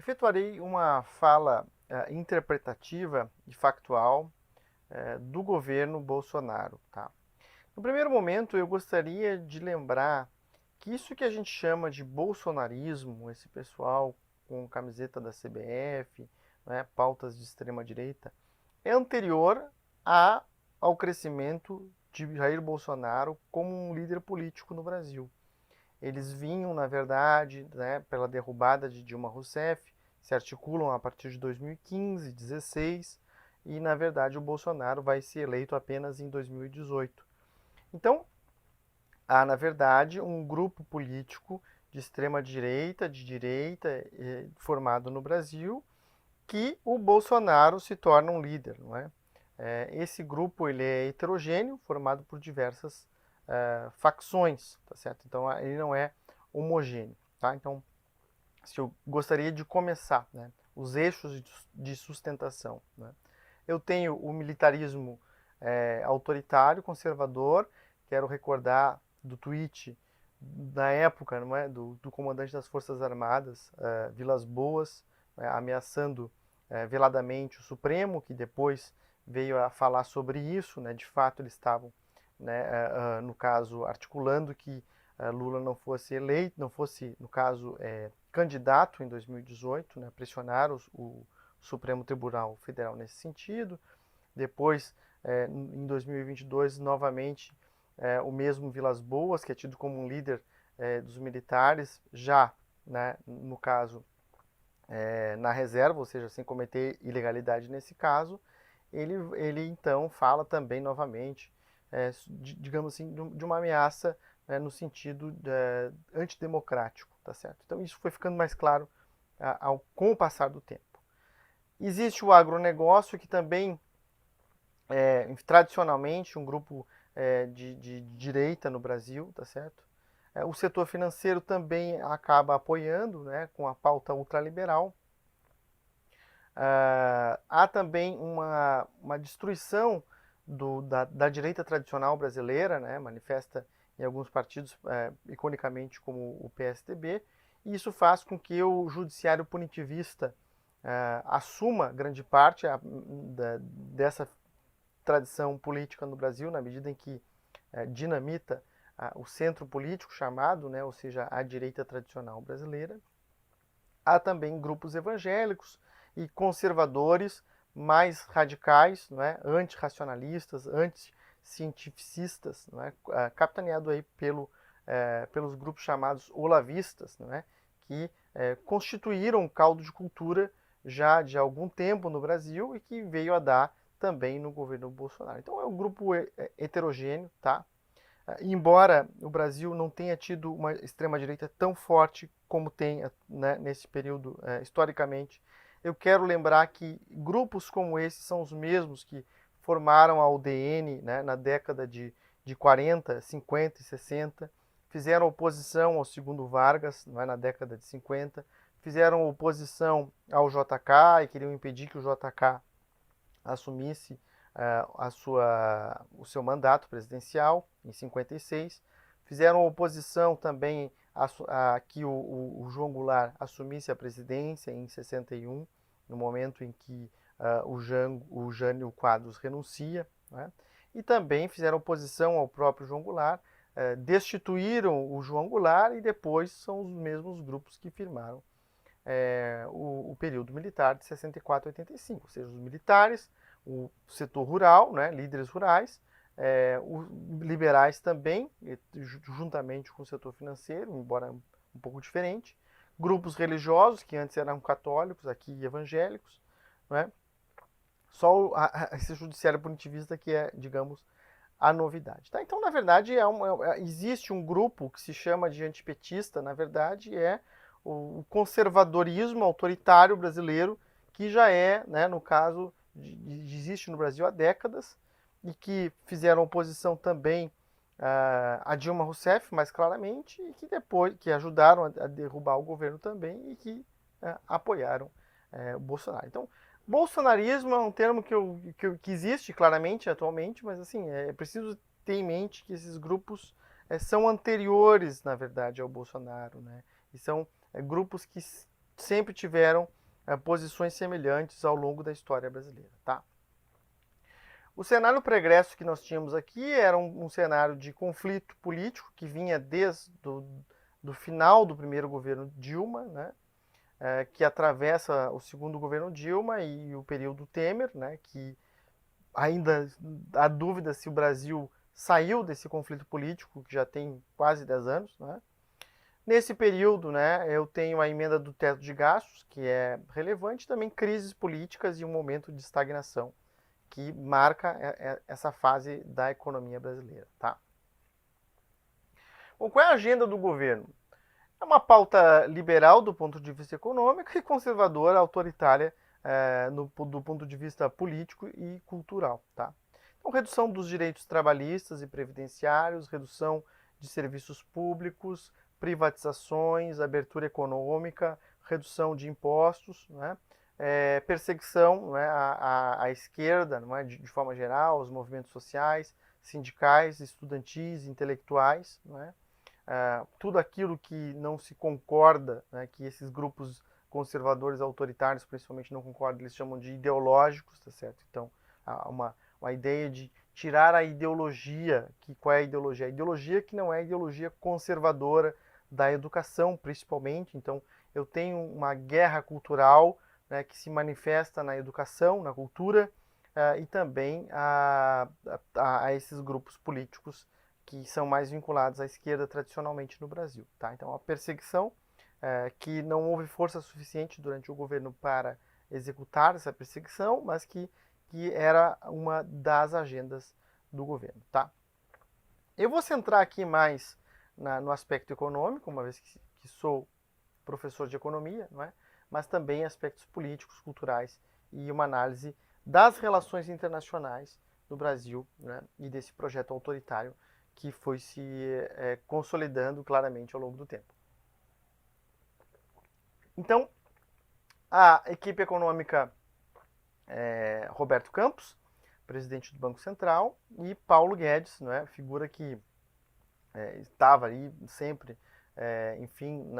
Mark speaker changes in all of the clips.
Speaker 1: efetuarei uma fala interpretativa e factual do governo Bolsonaro. Tá? No primeiro momento, eu gostaria de lembrar que isso que a gente chama de bolsonarismo, esse pessoal com camiseta da CBF, né, pautas de extrema-direita, é anterior ao crescimento de Jair Bolsonaro como um líder político no Brasil. Eles vinham, na verdade, né, pela derrubada de Dilma Rousseff, se articulam a partir de 2015, 16, e, na verdade, o Bolsonaro vai ser eleito apenas em 2018. Então, há, na verdade, um grupo político de extrema-direita, de direita, formado no Brasil, que o Bolsonaro se torna um líder, não é? Esse grupo ele é heterogêneo, formado por diversas facções, tá certo? Então ele não é homogêneo, tá? Então, se eu gostaria de começar, né, os eixos de sustentação, né? Eu tenho o militarismo autoritário, conservador. Quero recordar do tweet na época, não é, do comandante das Forças Armadas, Vilas Boas, ameaçando veladamente o Supremo, que depois veio a falar sobre isso, né? De fato, eles estavam, né, no caso, articulando que Lula não fosse eleito, não fosse, no caso, candidato em 2018, né? Pressionaram o Supremo Tribunal Federal nesse sentido. Depois, em 2022, novamente, o mesmo Vilas Boas, que é tido como um líder dos militares, já, né, no caso, na reserva, ou seja, sem cometer ilegalidade nesse caso, ele então fala também novamente, digamos assim, de uma ameaça no sentido antidemocrático, tá certo? Então isso foi ficando mais claro com o passar do tempo. Existe o agronegócio, que também tradicionalmente um grupo de direita no Brasil, tá certo? O setor financeiro também acaba apoiando, né, com a pauta ultraliberal. Há também uma destruição da direita tradicional brasileira, né, manifesta em alguns partidos, iconicamente como o PSDB, e isso faz com que o judiciário punitivista assuma grande parte dessa tradição política no Brasil, na medida em que dinamita o centro político chamado, né, ou seja, a direita tradicional brasileira. Há também grupos evangélicos e conservadores mais radicais, não é? Antirracionalistas, anticientificistas, não é? Capitaneado aí pelos grupos chamados olavistas, não é? Que constituíram um caldo de cultura já de algum tempo no Brasil e que veio a dar também no governo Bolsonaro. Então é um grupo heterogêneo, tá? Embora o Brasil não tenha tido uma extrema-direita tão forte como tem, né, nesse período historicamente, eu quero lembrar que grupos como esses são os mesmos que formaram a UDN, né, na década de 40, 50 e 60, fizeram oposição ao segundo Vargas, não é, na década de 50, fizeram oposição ao JK e queriam impedir que o JK assumisse o seu mandato presidencial em 56. Fizeram oposição também a que o João Goulart assumisse a presidência em 61, no momento em que o Jânio Quadros renuncia, né? E também fizeram oposição ao próprio João Goulart, destituíram o João Goulart e depois são os mesmos grupos que firmaram o período militar de 64 a 85, ou seja, os militares, o setor rural, né, líderes rurais, os liberais também, juntamente com o setor financeiro, embora um pouco diferente, grupos religiosos, que antes eram católicos, aqui evangélicos, né? Só esse judiciário punitivista que é, digamos, a novidade. Tá? Então, na verdade, existe um grupo que se chama de antipetista, na verdade, o conservadorismo autoritário brasileiro, que já né, no caso, existe no Brasil há décadas, e que fizeram oposição também a Dilma Rousseff, mais claramente, e que depois que ajudaram a derrubar o governo também e que apoiaram o Bolsonaro. Então, bolsonarismo é um termo que existe claramente atualmente, mas assim, é preciso ter em mente que esses grupos são anteriores, na verdade, ao Bolsonaro, né? E são grupos que sempre tiveram posições semelhantes ao longo da história brasileira, tá? O cenário pregresso que nós tínhamos aqui era um cenário de conflito político que vinha desde do final do primeiro governo Dilma, né, que atravessa o segundo governo Dilma e o período Temer, né, que ainda há dúvida se o Brasil saiu desse conflito político, que já tem quase 10 anos. Né. Nesse período, né, eu tenho a emenda do teto de gastos, que é relevante, também crises políticas e um momento de estagnação, que marca essa fase da economia brasileira. Tá? Bom, qual é a agenda do governo? É uma pauta liberal do ponto de vista econômico e conservadora, autoritária do ponto de vista político e cultural. Tá? Então, redução dos direitos trabalhistas e previdenciários, redução de serviços públicos, privatizações, abertura econômica, redução de impostos, né? Perseguição, né, à esquerda, não é, de forma geral, aos movimentos sociais, sindicais, estudantis, intelectuais, não é? Tudo aquilo que não se concorda, né, que esses grupos conservadores autoritários principalmente não concordam, eles chamam de ideológicos, tá certo? Então, há uma ideia de tirar a ideologia, qual é a ideologia? A ideologia que não é a ideologia conservadora da educação, principalmente. Então, eu tenho uma guerra cultural, né, que se manifesta na educação, na cultura, e também a esses grupos políticos que são mais vinculados à esquerda tradicionalmente no Brasil. Tá? Então, a perseguição, que não houve força suficiente durante o governo para executar essa perseguição, mas que era uma das agendas do governo. Tá? Eu vou centrar aqui mais no aspecto econômico, uma vez que sou professor de economia, não é? Mas também aspectos políticos, culturais e uma análise das relações internacionais do Brasil, né, e desse projeto autoritário que foi se consolidando claramente ao longo do tempo. Então, a equipe econômica Roberto Campos, presidente do Banco Central, e Paulo Guedes, né, figura que estava aí sempre, enfim,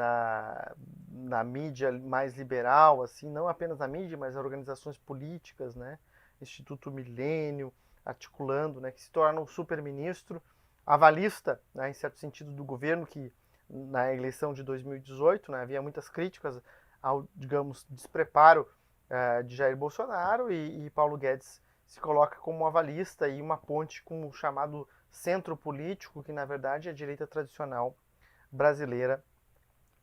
Speaker 1: na mídia mais liberal, assim, não apenas na mídia, mas as organizações políticas, né, Instituto Milênio, articulando, né, que se torna um super-ministro, avalista, né, em certo sentido, do governo, que na eleição de 2018, né, havia muitas críticas ao, digamos, despreparo de Jair Bolsonaro, e Paulo Guedes se coloca como um avalista e uma ponte com o chamado centro político, que na verdade é a direita tradicional brasileira,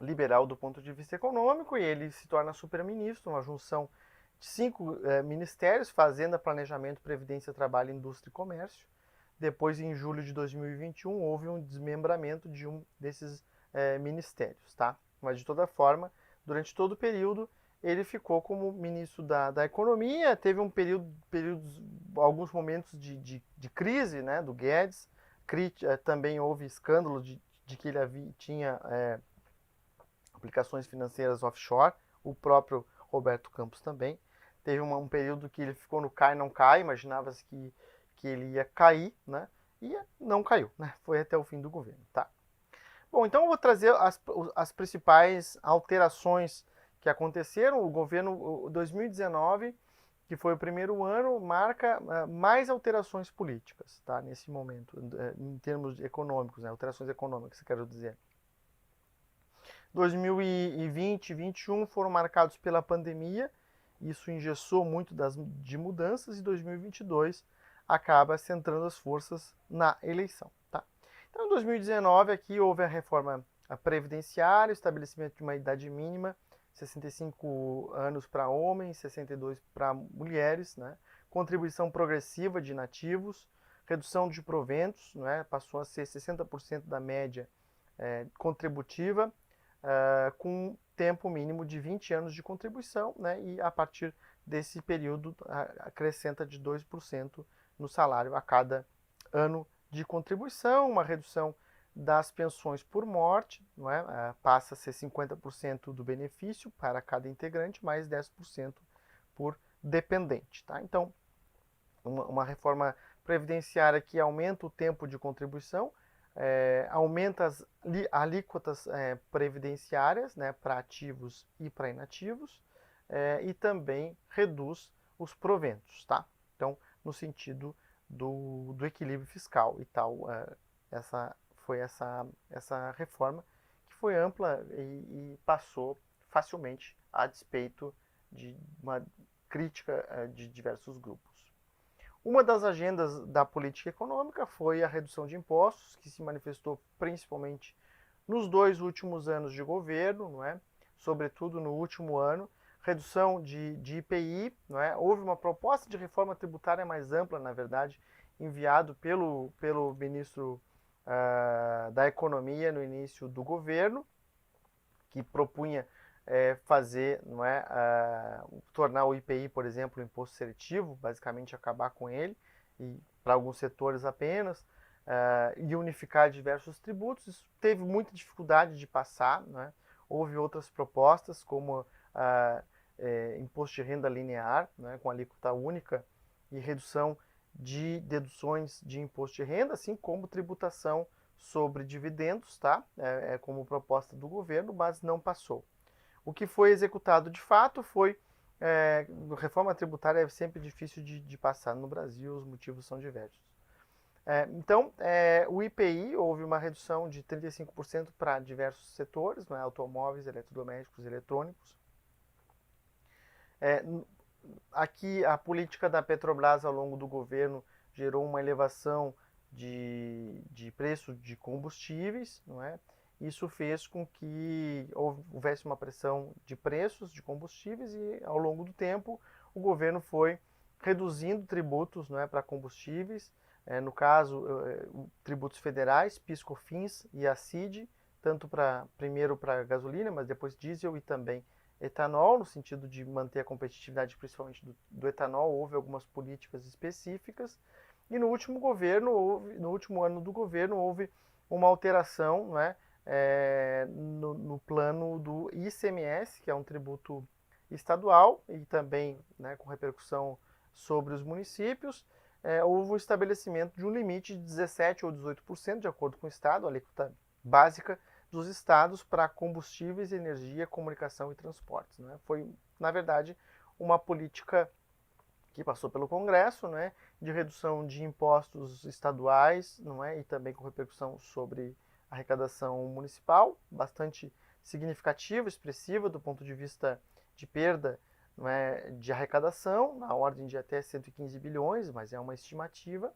Speaker 1: liberal do ponto de vista econômico, e ele se torna super-ministro, uma junção de 5 ministérios: Fazenda, Planejamento, Previdência, Trabalho, Indústria e Comércio. Depois, em julho de 2021, houve um desmembramento de um desses ministérios. Tá? Mas, de toda forma, durante todo o período, ele ficou como ministro da Economia. Teve alguns momentos de crise, né, do Guedes. Também houve escândalo de que ele tinha aplicações financeiras offshore. O próprio Roberto Campos também. Teve um período que ele ficou no cai não cai, imaginava-se que ele ia cair, né? E não caiu, né? Foi até o fim do governo, tá? Bom, então eu vou trazer as principais alterações que aconteceram. O governo 2019, que foi o primeiro ano, marca mais alterações políticas, tá? Nesse momento, em termos econômicos, né? Alterações econômicas, quero dizer. 2020 e 2021 foram marcados pela pandemia, isso engessou muito de mudanças, e 2022 acaba centrando as forças na eleição. Tá? Então, em 2019, aqui houve a reforma previdenciária, estabelecimento de uma idade mínima, 65 anos para homens, 62 para mulheres, né? Contribuição progressiva de inativos, redução de proventos, né? Passou a ser 60% da média contributiva, com tempo mínimo de 20 anos de contribuição, né? E a partir desse período acrescenta de 2% no salário a cada ano de contribuição, uma redução das pensões por morte, não é? Passa a ser 50% do benefício para cada integrante, mais 10% por dependente. Tá? Então, uma reforma previdenciária que aumenta o tempo de contribuição, aumenta as alíquotas previdenciárias, né, para ativos e para inativos, e também reduz os proventos, tá? Então, no sentido do equilíbrio fiscal e tal, essa foi essa reforma que foi ampla e passou facilmente a despeito de uma crítica de diversos grupos. Uma das agendas da política econômica foi a redução de impostos, que se manifestou principalmente nos 2 últimos anos de governo, não é? Sobretudo no último ano, redução de IPI, não é? Houve uma proposta de reforma tributária mais ampla, na verdade, enviado pelo ministro da Economia no início do governo, que propunha fazer, não é, tornar o IPI, por exemplo, um imposto seletivo, basicamente acabar com ele, e para alguns setores apenas, e unificar diversos tributos. Isso teve muita dificuldade de passar, né? Houve outras propostas, como imposto de renda linear, né, com alíquota única e redução de deduções de imposto de renda, assim como tributação sobre dividendos, tá? Como proposta do governo, mas não passou. O que foi executado de fato foi reforma tributária é sempre difícil de passar no Brasil, os motivos são diversos. Então, o IPI houve uma redução de 35% para diversos setores, não é? Automóveis, eletrodomésticos, eletrônicos. Aqui a política da Petrobras ao longo do governo gerou uma elevação de preço de combustíveis, não é? Isso fez com que houvesse uma pressão de preços de combustíveis e, ao longo do tempo, o governo foi reduzindo tributos, não é, para combustíveis, no caso, tributos federais, PIS/COFINS e a CID, tanto primeiro para gasolina, mas depois diesel e também etanol, no sentido de manter a competitividade principalmente do etanol. Houve algumas políticas específicas. E no último ano do governo, houve uma alteração, não é, no plano do ICMS, que é um tributo estadual e também, né, com repercussão sobre os municípios. Houve o estabelecimento de um limite de 17% ou 18%, de acordo com o estado, a alíquota básica dos estados para combustíveis, energia, comunicação e transportes, né? Foi, na verdade, uma política que passou pelo Congresso, né, de redução de impostos estaduais, não é, e também com repercussão sobre a arrecadação municipal, bastante significativa, expressiva do ponto de vista de perda, não é, de arrecadação, na ordem de até 115 bilhões, mas é uma estimativa.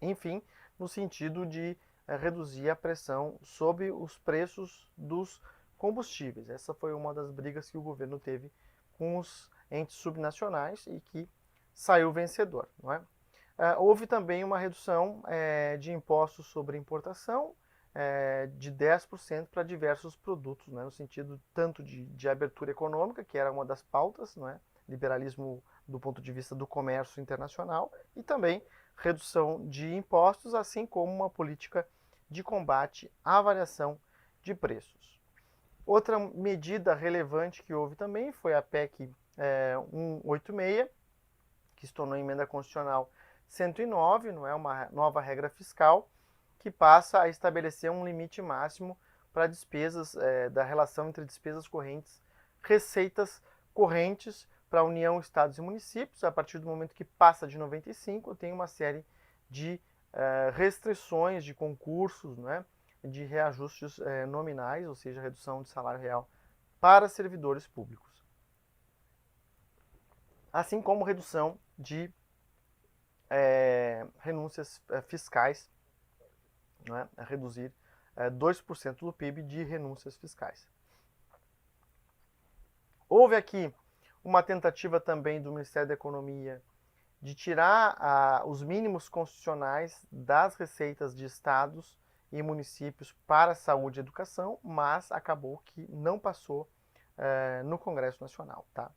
Speaker 1: Enfim, no sentido de reduzir a pressão sobre os preços dos combustíveis. Essa foi uma das brigas que o governo teve com os entes subnacionais e que saiu vencedor, não é? Houve também uma redução de impostos sobre importação de 10% para diversos produtos, né, no sentido tanto de abertura econômica, que era uma das pautas, não é? Liberalismo do ponto de vista do comércio internacional, e também redução de impostos, assim como uma política de combate à variação de preços. Outra medida relevante que houve também foi a PEC 186, que se tornou emenda constitucional 109, não é, uma nova regra fiscal, que passa a estabelecer um limite máximo para despesas, da relação entre despesas correntes, receitas correntes para a União, Estados e Municípios. A partir do momento que passa de 95, tem uma série de restrições de concursos, né, de reajustes nominais, ou seja, redução de salário real para servidores públicos. Assim como redução de renúncias fiscais, né, a reduzir 2% do PIB de renúncias fiscais. Houve aqui uma tentativa também do Ministério da Economia de tirar os mínimos constitucionais das receitas de estados e municípios para saúde e educação, mas acabou que não passou no Congresso Nacional, tá?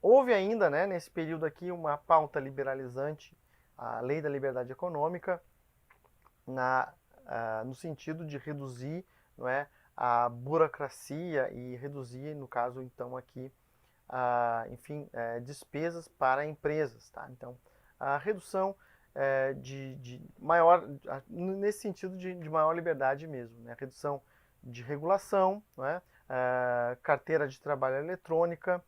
Speaker 1: Houve ainda, né, nesse período aqui, uma pauta liberalizante, a Lei da Liberdade Econômica, no sentido de reduzir, não é, a burocracia e reduzir, no caso, então, aqui, enfim, despesas para empresas, tá? Então, a redução de maior, nesse sentido de maior liberdade mesmo, né? Redução de regulação, né? Carteira de trabalho eletrônica,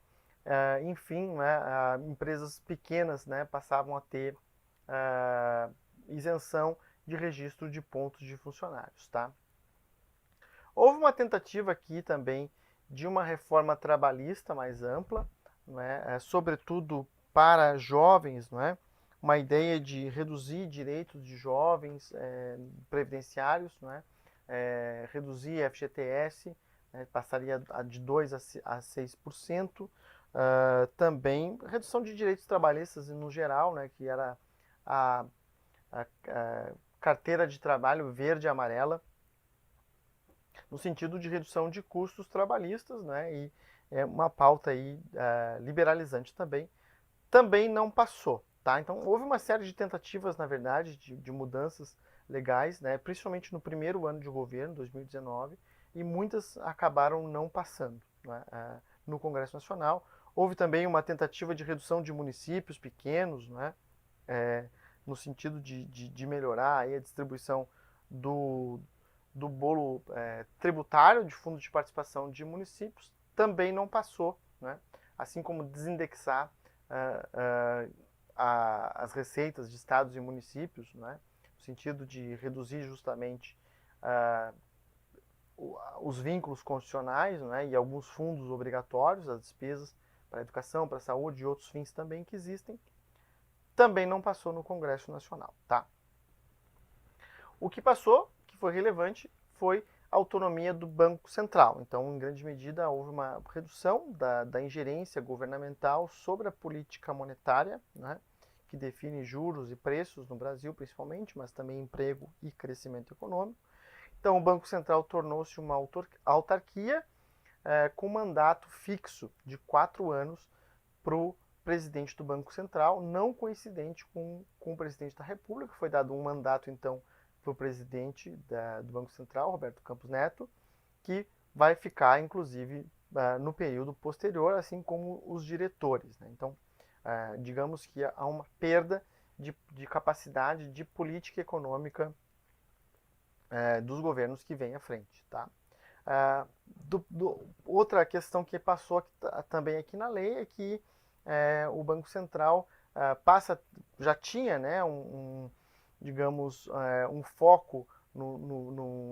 Speaker 1: enfim, né? Empresas pequenas, né? Passavam a ter isenção de registro de pontos de funcionários, tá? Houve uma tentativa aqui também de uma reforma trabalhista mais ampla, né? Sobretudo para jovens, não é? Uma ideia de reduzir direitos de jovens previdenciários, né? Reduzir FGTS, né? Passaria de 2% a 6%. Também redução de direitos trabalhistas no geral, né? Que era a carteira de trabalho verde e amarela, no sentido de redução de custos trabalhistas, né? E é uma pauta aí liberalizante também não passou, tá? Então houve uma série de tentativas, na verdade, de mudanças legais, né? Principalmente no primeiro ano de governo, 2019, e muitas acabaram não passando, né? No Congresso Nacional. Houve também uma tentativa de redução de municípios pequenos, né? No sentido de melhorar aí a distribuição do bolo tributário de fundo de participação de municípios, também não passou, né? Assim como desindexar as receitas de estados e municípios, né? No sentido de reduzir justamente os vínculos constitucionais, né? E alguns fundos obrigatórios, as despesas para a educação, para a saúde e outros fins também que existem, também não passou no Congresso Nacional, tá? O que passou, que foi relevante, foi a autonomia do Banco Central. Então, em grande medida, houve uma redução da ingerência governamental sobre a política monetária, né, que define juros e preços no Brasil, principalmente, mas também emprego e crescimento econômico. Então, o Banco Central tornou-se uma autarquia com mandato fixo de 4 anos para o presidente do Banco Central, não coincidente com o presidente da República. Foi dado um mandato, então, para o presidente do Banco Central, Roberto Campos Neto, que vai ficar, inclusive, no período posterior, assim como os diretores, né? Então, digamos que há uma perda de capacidade de política econômica dos governos que vêm à frente, tá? Outra questão que passou aqui, também aqui na lei é que o Banco Central já tinha, né, digamos, um foco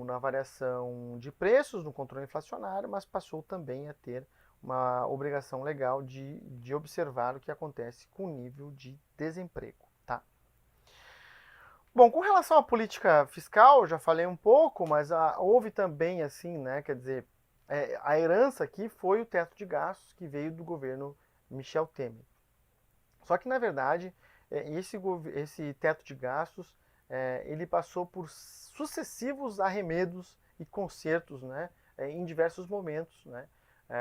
Speaker 1: na variação de preços, no controle inflacionário, mas passou também a ter uma obrigação legal de observar o que acontece com o nível de desemprego, tá? Bom, com relação à política fiscal, já falei um pouco, mas houve também, assim, né, quer dizer, a herança aqui foi o teto de gastos que veio do governo Michel Temer. Só que, na verdade, esse teto de gastos, ele passou por sucessivos arremedos e consertos, né, em diversos momentos, né,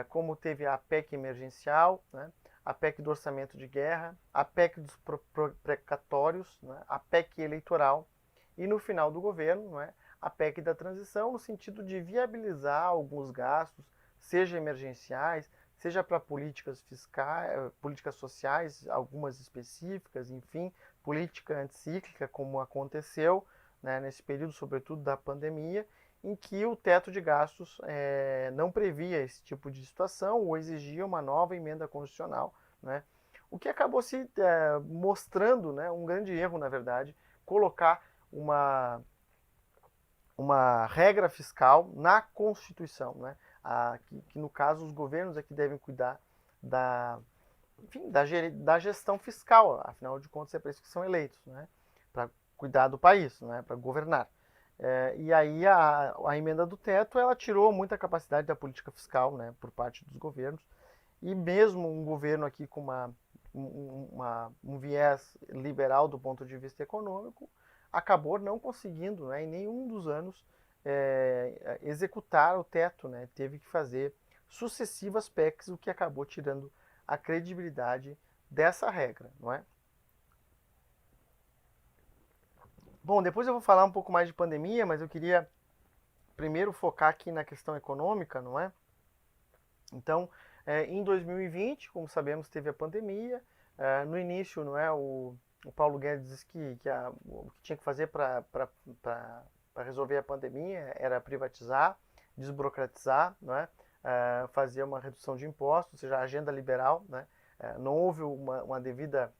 Speaker 1: como teve a PEC emergencial, né, a PEC do orçamento de guerra, a PEC dos precatórios, né, a PEC eleitoral e, no final do governo, né, a PEC da transição, no sentido de viabilizar alguns gastos, seja emergenciais, seja para políticas fiscais, políticas sociais, algumas específicas, enfim, política anticíclica, como aconteceu, né, nesse período, sobretudo da pandemia, em que o teto de gastos não previa esse tipo de situação ou exigia uma nova emenda constitucional, né, o que acabou se mostrando, né, um grande erro, na verdade, colocar uma regra fiscal na Constituição, né? Que no caso os governos é que devem cuidar enfim, da gestão fiscal, afinal de contas é para isso que são eleitos, né? Para cuidar do país, né? Para governar. E aí a emenda do teto ela tirou muita capacidade da política fiscal, né? Por parte dos governos, e mesmo um governo aqui com um viés liberal do ponto de vista econômico, acabou não conseguindo, né, em nenhum dos anos executar o teto, né? Teve que fazer sucessivas PECs, o que acabou tirando a credibilidade dessa regra, não é? Bom, depois eu vou falar um pouco mais de pandemia, mas eu queria primeiro focar aqui na questão econômica, não é? Então, em 2020, como sabemos, teve a pandemia. No início, não é, o Paulo Guedes disse que o que tinha que fazer para resolver a pandemia era privatizar, desburocratizar, não é? Fazer uma redução de impostos, ou seja, a agenda liberal, né? Não houve uma devida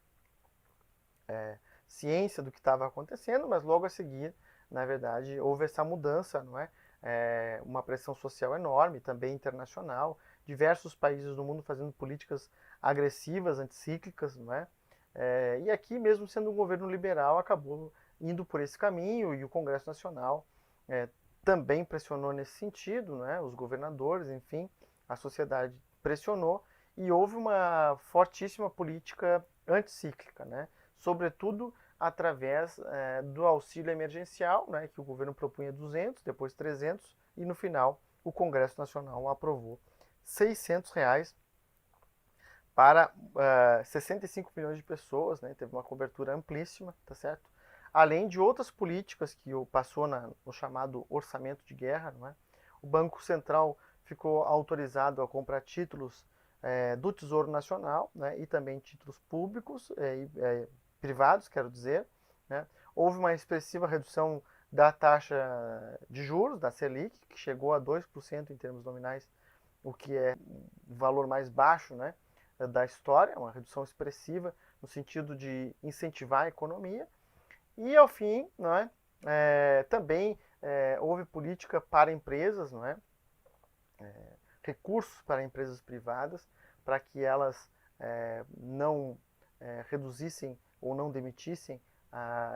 Speaker 1: ciência do que estava acontecendo, mas logo a seguir, na verdade, houve essa mudança, não é? Uma pressão social enorme, também internacional, diversos países do mundo fazendo políticas agressivas, anticíclicas, não é? E aqui, mesmo sendo um governo liberal, acabou indo por esse caminho e o Congresso Nacional também pressionou nesse sentido, né? Os governadores, enfim, a sociedade pressionou e houve uma fortíssima política anticíclica, né? Sobretudo através do auxílio emergencial, né? Que o governo propunha 200, depois 300 e no final o Congresso Nacional aprovou R$ 600 para 65 milhões de pessoas, né? Teve uma cobertura amplíssima, tá certo? Além de outras políticas que passou no chamado orçamento de guerra, não é? O Banco Central ficou autorizado a comprar títulos do Tesouro Nacional, né? E também títulos públicos privados, quero dizer, né? Houve uma expressiva redução da taxa de juros, da Selic, que chegou a 2% em termos nominais, o que é o valor mais baixo, né, da história, uma redução expressiva no sentido de incentivar a economia. E, ao fim, não é, também houve política para empresas, não é, recursos para empresas privadas, para que elas não reduzissem ou não demitissem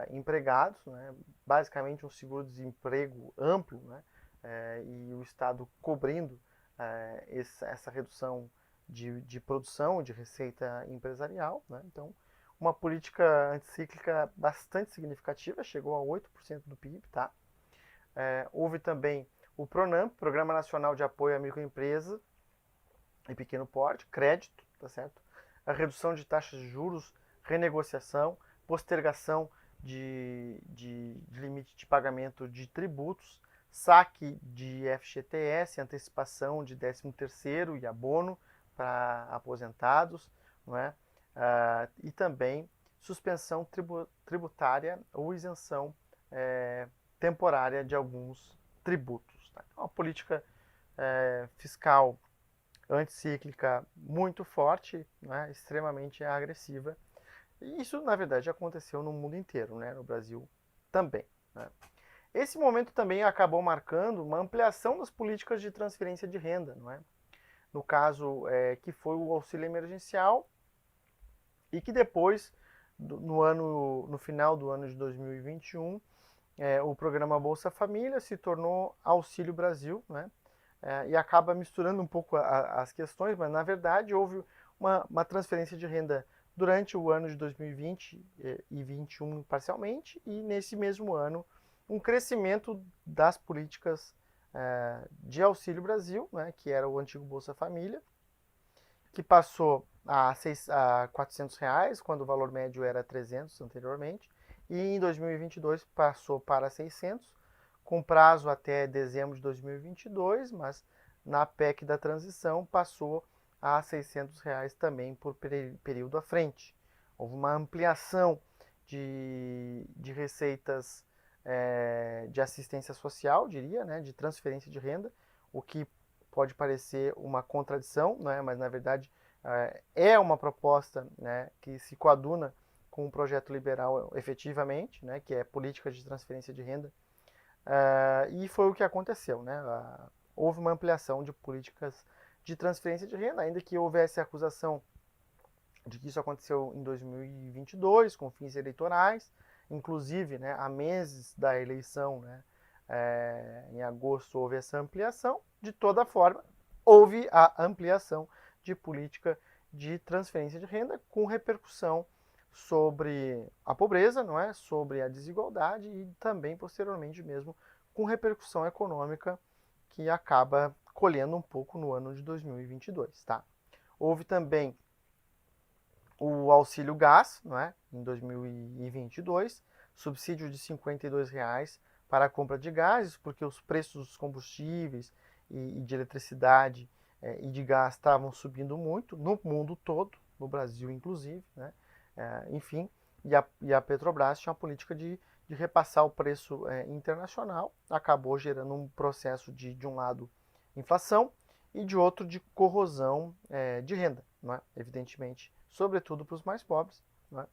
Speaker 1: empregados, né, basicamente um seguro-desemprego amplo, né, e o Estado cobrindo essa redução de produção, de receita empresarial, né? Então, uma política anticíclica bastante significativa, chegou a 8% do PIB, tá? Houve também o PRONAMP, Programa Nacional de Apoio à Microempresa e Pequeno Porte, crédito, tá certo? A redução de taxas de juros, renegociação, postergação de limite de pagamento de tributos, saque de FGTS, antecipação de 13º e abono para aposentados, não é? E também suspensão tributária ou isenção temporária de alguns tributos. Tá? Então, uma política fiscal anticíclica muito forte, né? Extremamente agressiva. E isso, na verdade, aconteceu no mundo inteiro, né? No Brasil também. Né? Esse momento também acabou marcando uma ampliação das políticas de transferência de renda, não é? No caso, que foi o auxílio emergencial e que depois, no final do ano de 2021, o programa Bolsa Família se tornou Auxílio Brasil, né? E acaba misturando um pouco as questões, mas na verdade houve uma transferência de renda durante o ano de 2020 e 2021 parcialmente, e nesse mesmo ano um crescimento das políticas de Auxílio Brasil, né, que era o antigo Bolsa Família, que passou a R$ 400, quando o valor médio era 300 anteriormente, e em 2022 passou para 600, com prazo até dezembro de 2022, mas na PEC da transição passou a R$ 600 também por período à frente. Houve uma ampliação de receitas de assistência social, diria, né, de transferência de renda, o que pode parecer uma contradição, né, mas na verdade é uma proposta, né, que se coaduna com o projeto liberal efetivamente, né, que é política de transferência de renda, e foi o que aconteceu, né? Houve uma ampliação de políticas de transferência de renda, ainda que houvesse a acusação de que isso aconteceu em 2022, com fins eleitorais, inclusive, né, há meses da eleição, né, em agosto houve essa ampliação. De toda forma, houve a ampliação de política de transferência de renda com repercussão sobre a pobreza, não é? Sobre a desigualdade e também, posteriormente mesmo, com repercussão econômica que acaba colhendo um pouco no ano de 2022. Tá? Houve também o auxílio gás, não é? Em 2022, subsídio de R$ 52 para a compra de gases, porque os preços dos combustíveis e de eletricidade e de gás estavam subindo muito no mundo todo, no Brasil inclusive, né? Enfim, e a Petrobras tinha uma política de repassar o preço internacional, acabou gerando um processo de um lado, inflação, e de outro, de corrosão de renda, não é? Evidentemente, sobretudo para os mais pobres. Não é?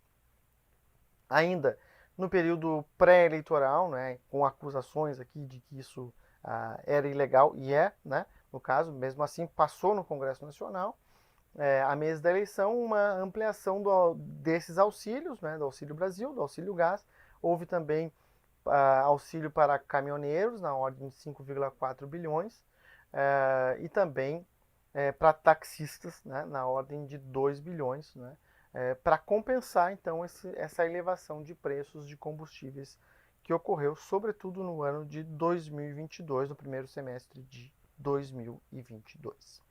Speaker 1: Ainda no período pré-eleitoral, né, com acusações aqui de que isso era ilegal, e né, no caso, mesmo assim, passou no Congresso Nacional, a mês da eleição, uma ampliação desses auxílios, né, do Auxílio Brasil, do Auxílio Gás. Houve também auxílio para caminhoneiros, na ordem de 5,4 bilhões, e também para taxistas, né, na ordem de 2 bilhões, né, para compensar, então, essa elevação de preços de combustíveis que ocorreu, sobretudo no ano de 2022, no primeiro semestre de 2022.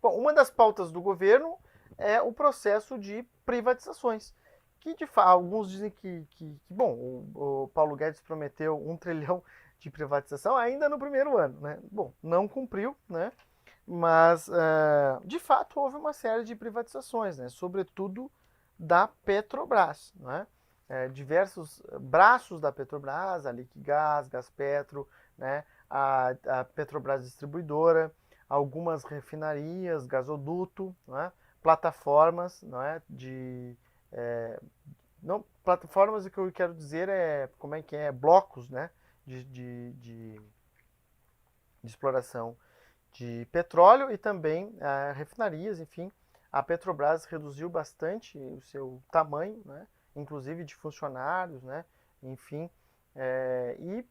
Speaker 1: Bom, uma das pautas do governo é o processo de privatizações, que de fato alguns dizem que bom, o Paulo Guedes prometeu 1 trilhão de privatização ainda no primeiro ano, né? Bom, não cumpriu, né? Mas de fato houve uma série de privatizações, né? Sobretudo da Petrobras, né? Diversos braços da Petrobras, a Liquigás, Gaspetro, né? A Petrobras Distribuidora, algumas refinarias, gasoduto, né? Plataformas, não é? Não, plataformas, o que eu quero dizer como é que é, blocos, né? De exploração de petróleo e também refinarias, enfim. A Petrobras reduziu bastante o seu tamanho, né? Inclusive de funcionários, né? Enfim, e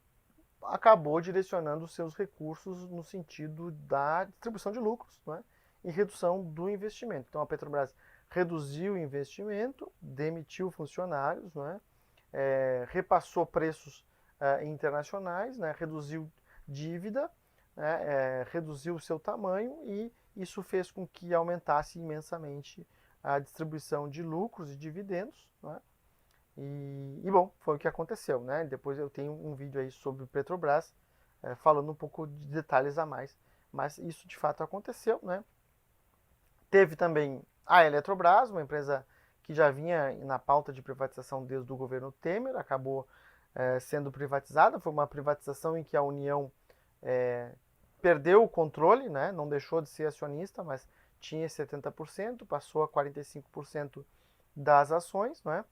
Speaker 1: acabou direcionando os seus recursos no sentido da distribuição de lucros, né? E redução do investimento. Então a Petrobras reduziu o investimento, demitiu funcionários, né? Repassou preços internacionais, né? Reduziu dívida, né? Reduziu o seu tamanho, e isso fez com que aumentasse imensamente a distribuição de lucros e dividendos, né? E bom, foi o que aconteceu, né? Depois eu tenho um vídeo aí sobre o Petrobras, falando um pouco de detalhes a mais, mas isso de fato aconteceu, né? Teve também a Eletrobras, uma empresa que já vinha na pauta de privatização desde o governo Temer, acabou sendo privatizada. Foi uma privatização em que a União perdeu o controle, né? Não deixou de ser acionista, mas tinha 70%, passou a 45% das ações, né?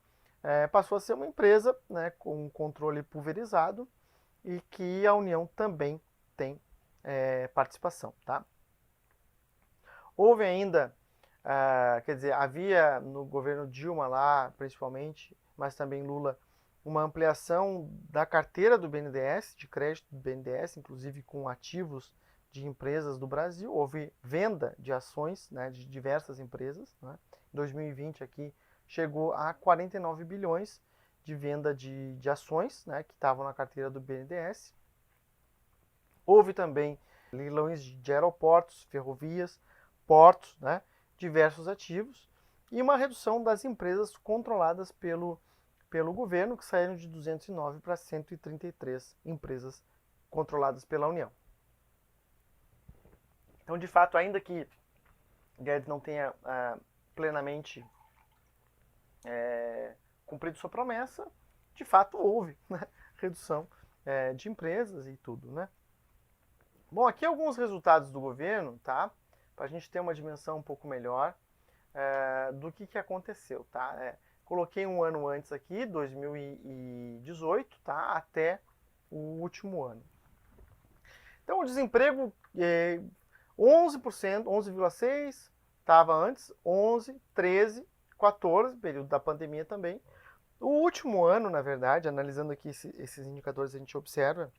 Speaker 1: Passou a ser uma empresa, né, com um controle pulverizado, e que a União também tem participação. Tá? Houve ainda, quer dizer, havia no governo Dilma lá, principalmente, mas também Lula, uma ampliação da carteira do BNDES, de crédito do BNDES, inclusive com ativos de empresas do Brasil. Houve venda de ações, né, de diversas empresas. Né? Em 2020 aqui chegou a 49 bilhões de venda de ações, né, que estavam na carteira do BNDES. Houve também leilões de aeroportos, ferrovias, portos, né, diversos ativos, e uma redução das empresas controladas pelo governo, que saíram de 209 para 133 empresas controladas pela União. Então, de fato, ainda que Guedes não tenha plenamente cumprido sua promessa, de fato houve, né, redução de empresas e tudo, né? Bom, aqui alguns resultados do governo, tá? Para a gente ter uma dimensão um pouco melhor do que aconteceu, tá? Coloquei um ano antes aqui, 2018, tá? Até o último ano. Então, o desemprego 11%, 11,6%, estava antes, 11, 13, 14, período da pandemia também. O último ano, na verdade, analisando aqui esses indicadores, a gente observa,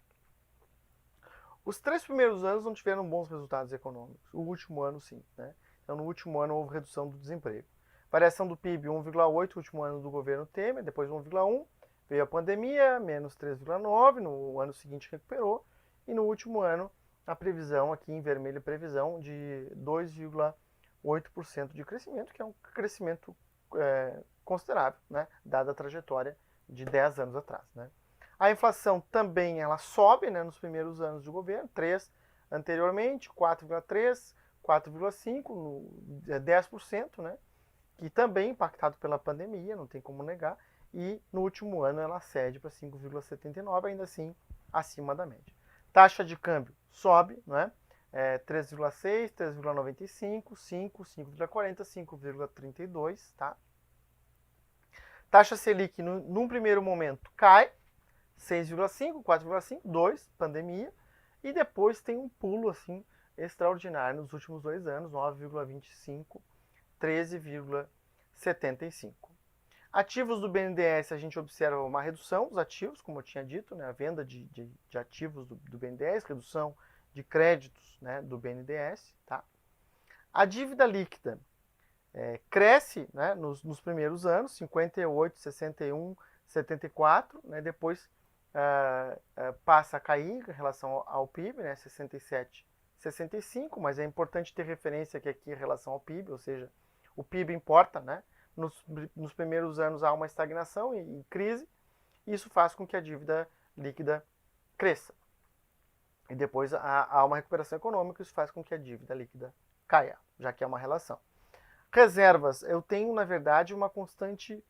Speaker 1: os 3 primeiros anos não tiveram bons resultados econômicos. O último ano, sim, né? Então, no último ano houve redução do desemprego. Variação do PIB 1,8, último ano do governo Temer, depois 1,1, veio a pandemia, menos 3,9, no ano seguinte recuperou, e no último ano a previsão, aqui em vermelho, previsão de 2,8% de crescimento, que é um crescimento considerável, né, dada a trajetória de 10 anos atrás. Né? A inflação também ela sobe, né, nos primeiros anos do governo, 3 anteriormente, 4,3, 4,5, 10%, né, que também impactado pela pandemia, não tem como negar, e no último ano ela cede para 5,79, ainda assim acima da média. Taxa de câmbio sobe, não é? 3,6, 3,95, 5, 5,40, 5,32, tá? Taxa Selic, num primeiro momento, cai, 6,5, 4,5, 2, pandemia, e depois tem um pulo assim extraordinário nos últimos 2 anos, 9,25, 13,75. Ativos do BNDES, a gente observa uma redução dos ativos, como eu tinha dito, né, a venda de ativos do BNDES, redução de créditos, né, do BNDES. Tá? A dívida líquida cresce, né, nos primeiros anos, 58, 61, 74, né, depois passa a cair em relação ao PIB, né, 67, 65, mas é importante ter referência que aqui em relação ao PIB, ou seja, o PIB importa, né? Nos primeiros anos há uma estagnação e crise, e isso faz com que a dívida líquida cresça. E depois há uma recuperação econômica, isso faz com que a dívida líquida caia, já que é uma relação. Reservas, eu tenho, na verdade, uma constante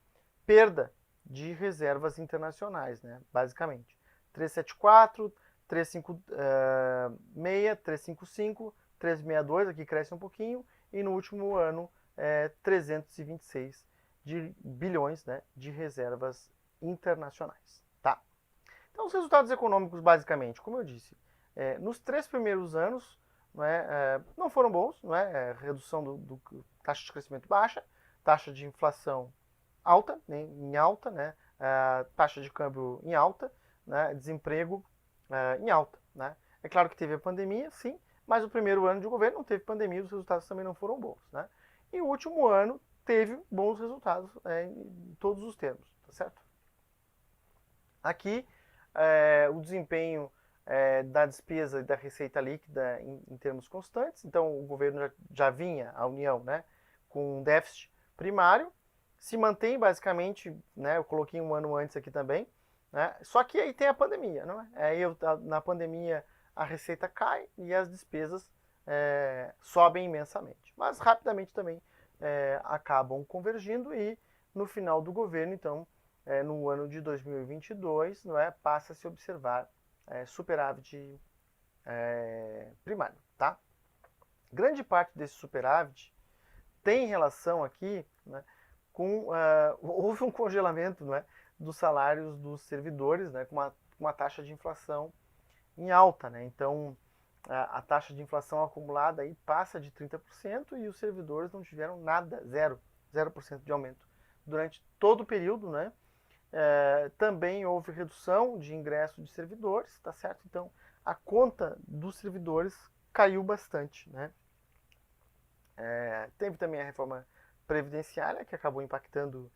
Speaker 1: perda de reservas internacionais, né? Basicamente. 374, 356, 355, 362, aqui cresce um pouquinho, e no último ano 326 bilhões, né, de reservas internacionais. Tá? Então, os resultados econômicos, basicamente, como eu disse, nos 3 primeiros anos não foram bons, redução do taxa de crescimento baixa, taxa de inflação alta, né, em alta, né, taxa de câmbio em alta, né, desemprego em alta. Né. É claro que teve a pandemia, sim, mas o primeiro ano de governo não teve pandemia, os resultados também não foram bons. Né. E o último ano teve bons resultados em todos os termos, tá certo? Aqui, o desempenho da despesa e da receita líquida em termos constantes. Então, o governo já vinha, a União, né, com um déficit primário, se mantém basicamente, né, eu coloquei um ano antes aqui também, né, só que aí tem a pandemia, não é? Aí na pandemia a receita cai e as despesas sobem imensamente. Mas rapidamente também acabam convergindo e no final do governo, então, no ano de 2022, não é, passa a se observar superávit primário, tá? Grande parte desse superávit tem relação aqui, né, com houve um congelamento, não é, dos salários dos servidores, né, com uma taxa de inflação em alta, né? Então a taxa de inflação acumulada aí passa de 30% e os servidores não tiveram nada, 0% de aumento durante todo o período, né? Também houve redução de ingresso de servidores, tá certo? Então a conta dos servidores caiu bastante, né? Teve também a reforma previdenciária que acabou impactando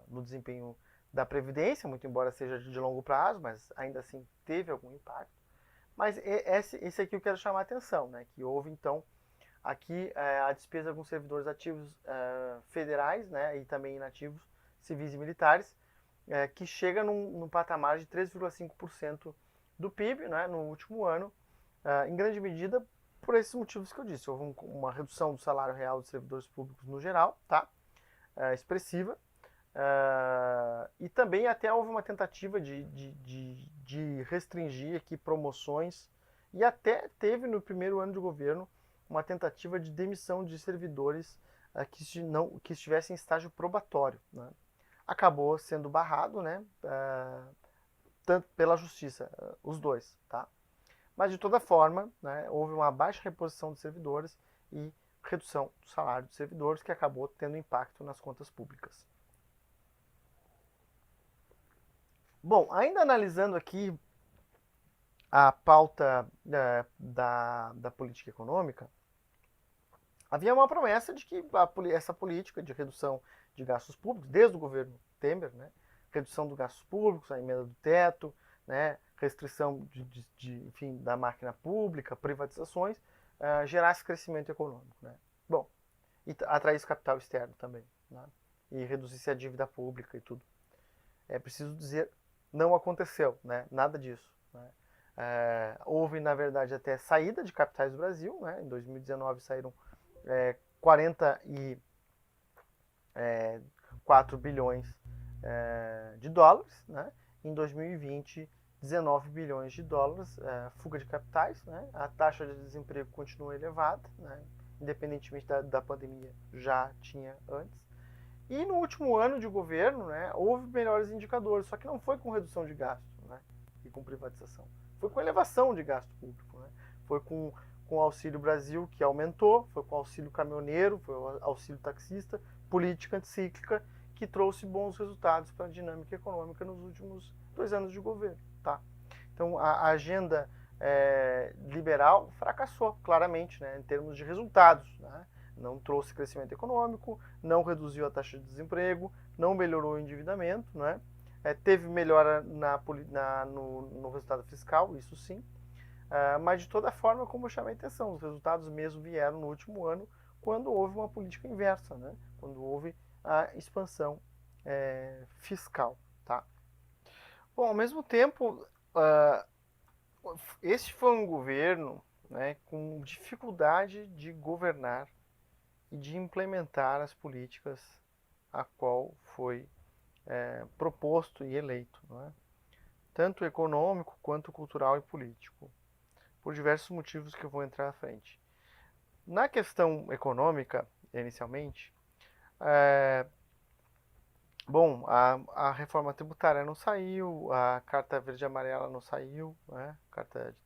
Speaker 1: no desempenho da Previdência, muito embora seja de longo prazo, mas ainda assim teve algum impacto. Mas esse aqui eu quero chamar a atenção, né? Que houve então aqui a despesa com servidores ativos federais, né? E também inativos civis e militares, que chega num patamar de 3,5% do PIB, né? No último ano, em grande medida por esses motivos que eu disse. Houve uma redução do salário real dos servidores públicos no geral, tá? Expressiva. E também até houve uma tentativa de restringir aqui promoções e até teve no primeiro ano de governo uma tentativa de demissão de servidores que estivessem em estágio probatório. Né? Acabou sendo barrado, né, tanto pela justiça, os dois. Tá? Mas de toda forma, né, houve uma baixa reposição de servidores e redução do salário dos servidores que acabou tendo impacto nas contas públicas. Bom, ainda analisando aqui a pauta da política econômica, havia uma promessa de que essa política de redução de gastos públicos, desde o governo Temer, né, redução dos gastos públicos, a emenda do teto, né, restrição enfim, da máquina pública, privatizações, gerasse crescimento econômico. Né? Bom, e atraísse capital externo também, né, e reduzisse a dívida pública e tudo. É preciso dizer, não aconteceu, né? Nada disso. Né? Houve, na verdade, até saída de capitais do Brasil. Né? Em 2019 saíram 44 bilhões de dólares, né? Em 2020, 19 bilhões de dólares, fuga de capitais, né? A taxa de desemprego continua elevada, né? Independentemente da pandemia, já tinha antes. E no último ano de governo, né, houve melhores indicadores, só que não foi com redução de gasto, né, e com privatização. Foi com elevação de gasto público. Né? Foi com o Auxílio Brasil, que aumentou, foi com o auxílio caminhoneiro, foi o auxílio taxista, política anticíclica, que trouxe bons resultados para a dinâmica econômica nos últimos 2 anos de governo. Tá? Então, a agenda liberal fracassou, claramente, né, em termos de resultados. Né? Não trouxe crescimento econômico, não reduziu a taxa de desemprego, não melhorou o endividamento, né? Teve melhora no resultado fiscal, isso sim, mas de toda forma, como eu chamei a atenção, os resultados mesmo vieram no último ano, quando houve uma política inversa, né? Quando houve a expansão fiscal. Tá? Bom, ao mesmo tempo, esse foi um governo, né, com dificuldade de governar e de implementar as políticas a qual foi proposto e eleito, não é? Tanto econômico quanto cultural e político, por diversos motivos que eu vou entrar à frente. Na questão econômica, inicialmente, bom, a reforma tributária não saiu, a carta verde e amarela não saiu, né?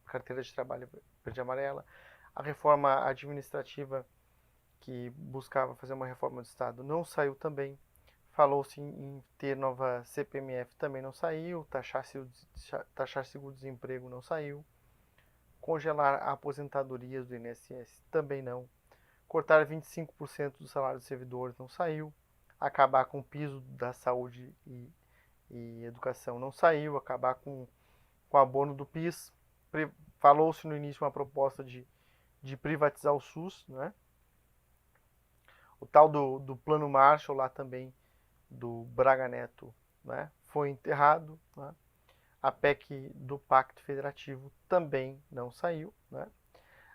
Speaker 1: Carteira de trabalho verde e amarela, a reforma administrativa que buscava fazer uma reforma do Estado não saiu também. Falou-se em ter nova CPMF, também não saiu. Taxar seguro-desemprego não saiu. Congelar aposentadorias do INSS também não. Cortar 25% do salário dos servidores não saiu. Acabar com o piso da saúde e educação não saiu. Acabar com o abono do PIS. Falou-se no início uma proposta de privatizar o SUS, né? O tal do Plano Marshall lá também, do Braga Neto, né, foi enterrado. Né? A PEC do Pacto Federativo também não saiu. Né?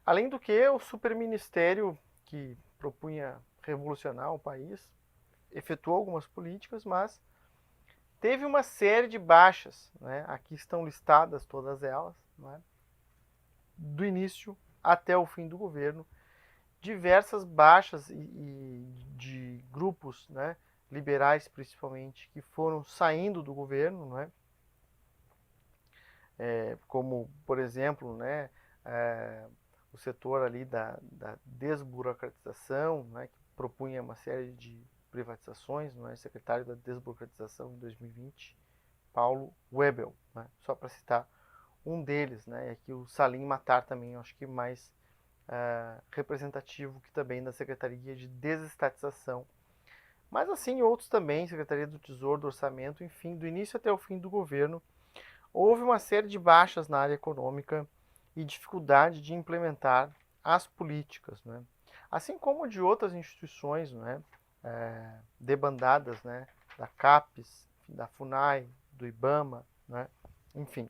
Speaker 1: Além do que, o superministério, que propunha revolucionar o país, efetuou algumas políticas, mas teve uma série de baixas. Né? Aqui estão listadas todas elas, né? Do início até o fim do governo. Diversas baixas de grupos, né, liberais principalmente, que foram saindo do governo, né, como, por exemplo, né, o setor ali da desburocratização, né, que propunha uma série de privatizações, né, secretário da desburocratização em 2020, Paulo Webel, né, só para citar um deles, né, e aqui o Salim Matar também, eu acho que mais representativo, que também da Secretaria de Desestatização. Mas assim, outros também, Secretaria do Tesouro, do Orçamento, enfim, do início até o fim do governo, houve uma série de baixas na área econômica e dificuldade de implementar as políticas, né? Assim como de outras instituições, né, debandadas, né, da CAPES, da FUNAI, do IBAMA, né, enfim,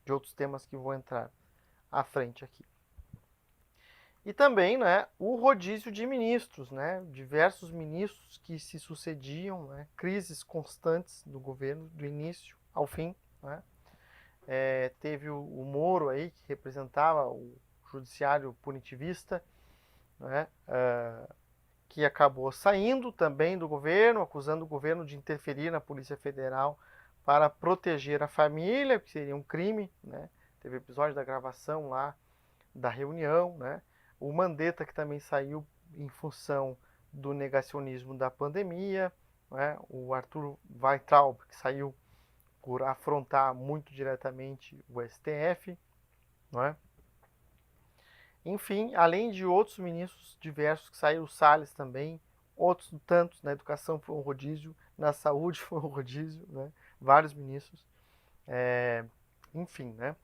Speaker 1: de outros temas que vou entrar à frente aqui. E também, né, o rodízio de ministros, né, diversos ministros que se sucediam, né, crises constantes do governo, do início ao fim. Né. Teve o Moro aí, que representava o judiciário punitivista, né, que acabou saindo também do governo, acusando o governo de interferir na Polícia Federal para proteger a família, que seria um crime. Né. Teve episódio da gravação lá da reunião, né. O Mandetta, que também saiu em função do negacionismo da pandemia, né? O Arthur Weintraub, que saiu por afrontar muito diretamente o STF. Né? Enfim, além de outros ministros diversos que saíram, o Salles também, outros tantos, na educação foi um rodízio, na saúde foi um rodízio, né? Vários ministros. Enfim, né?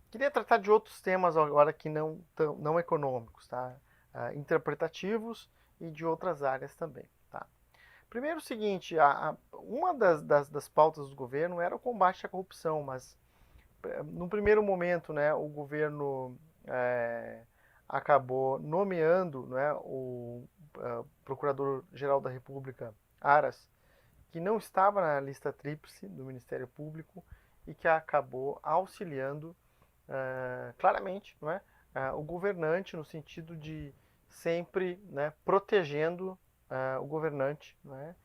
Speaker 1: Queria tratar de outros temas agora que não econômicos, tá? Interpretativos e de outras áreas também. Tá? Primeiro o seguinte, uma das pautas do governo era o combate à corrupção, mas no primeiro momento, né, o governo acabou nomeando, né, o Procurador-Geral da República, Aras, que não estava na lista tríplice do Ministério Público e que acabou auxiliando claramente, não é, o governante no sentido de sempre, né, protegendo o governante, né,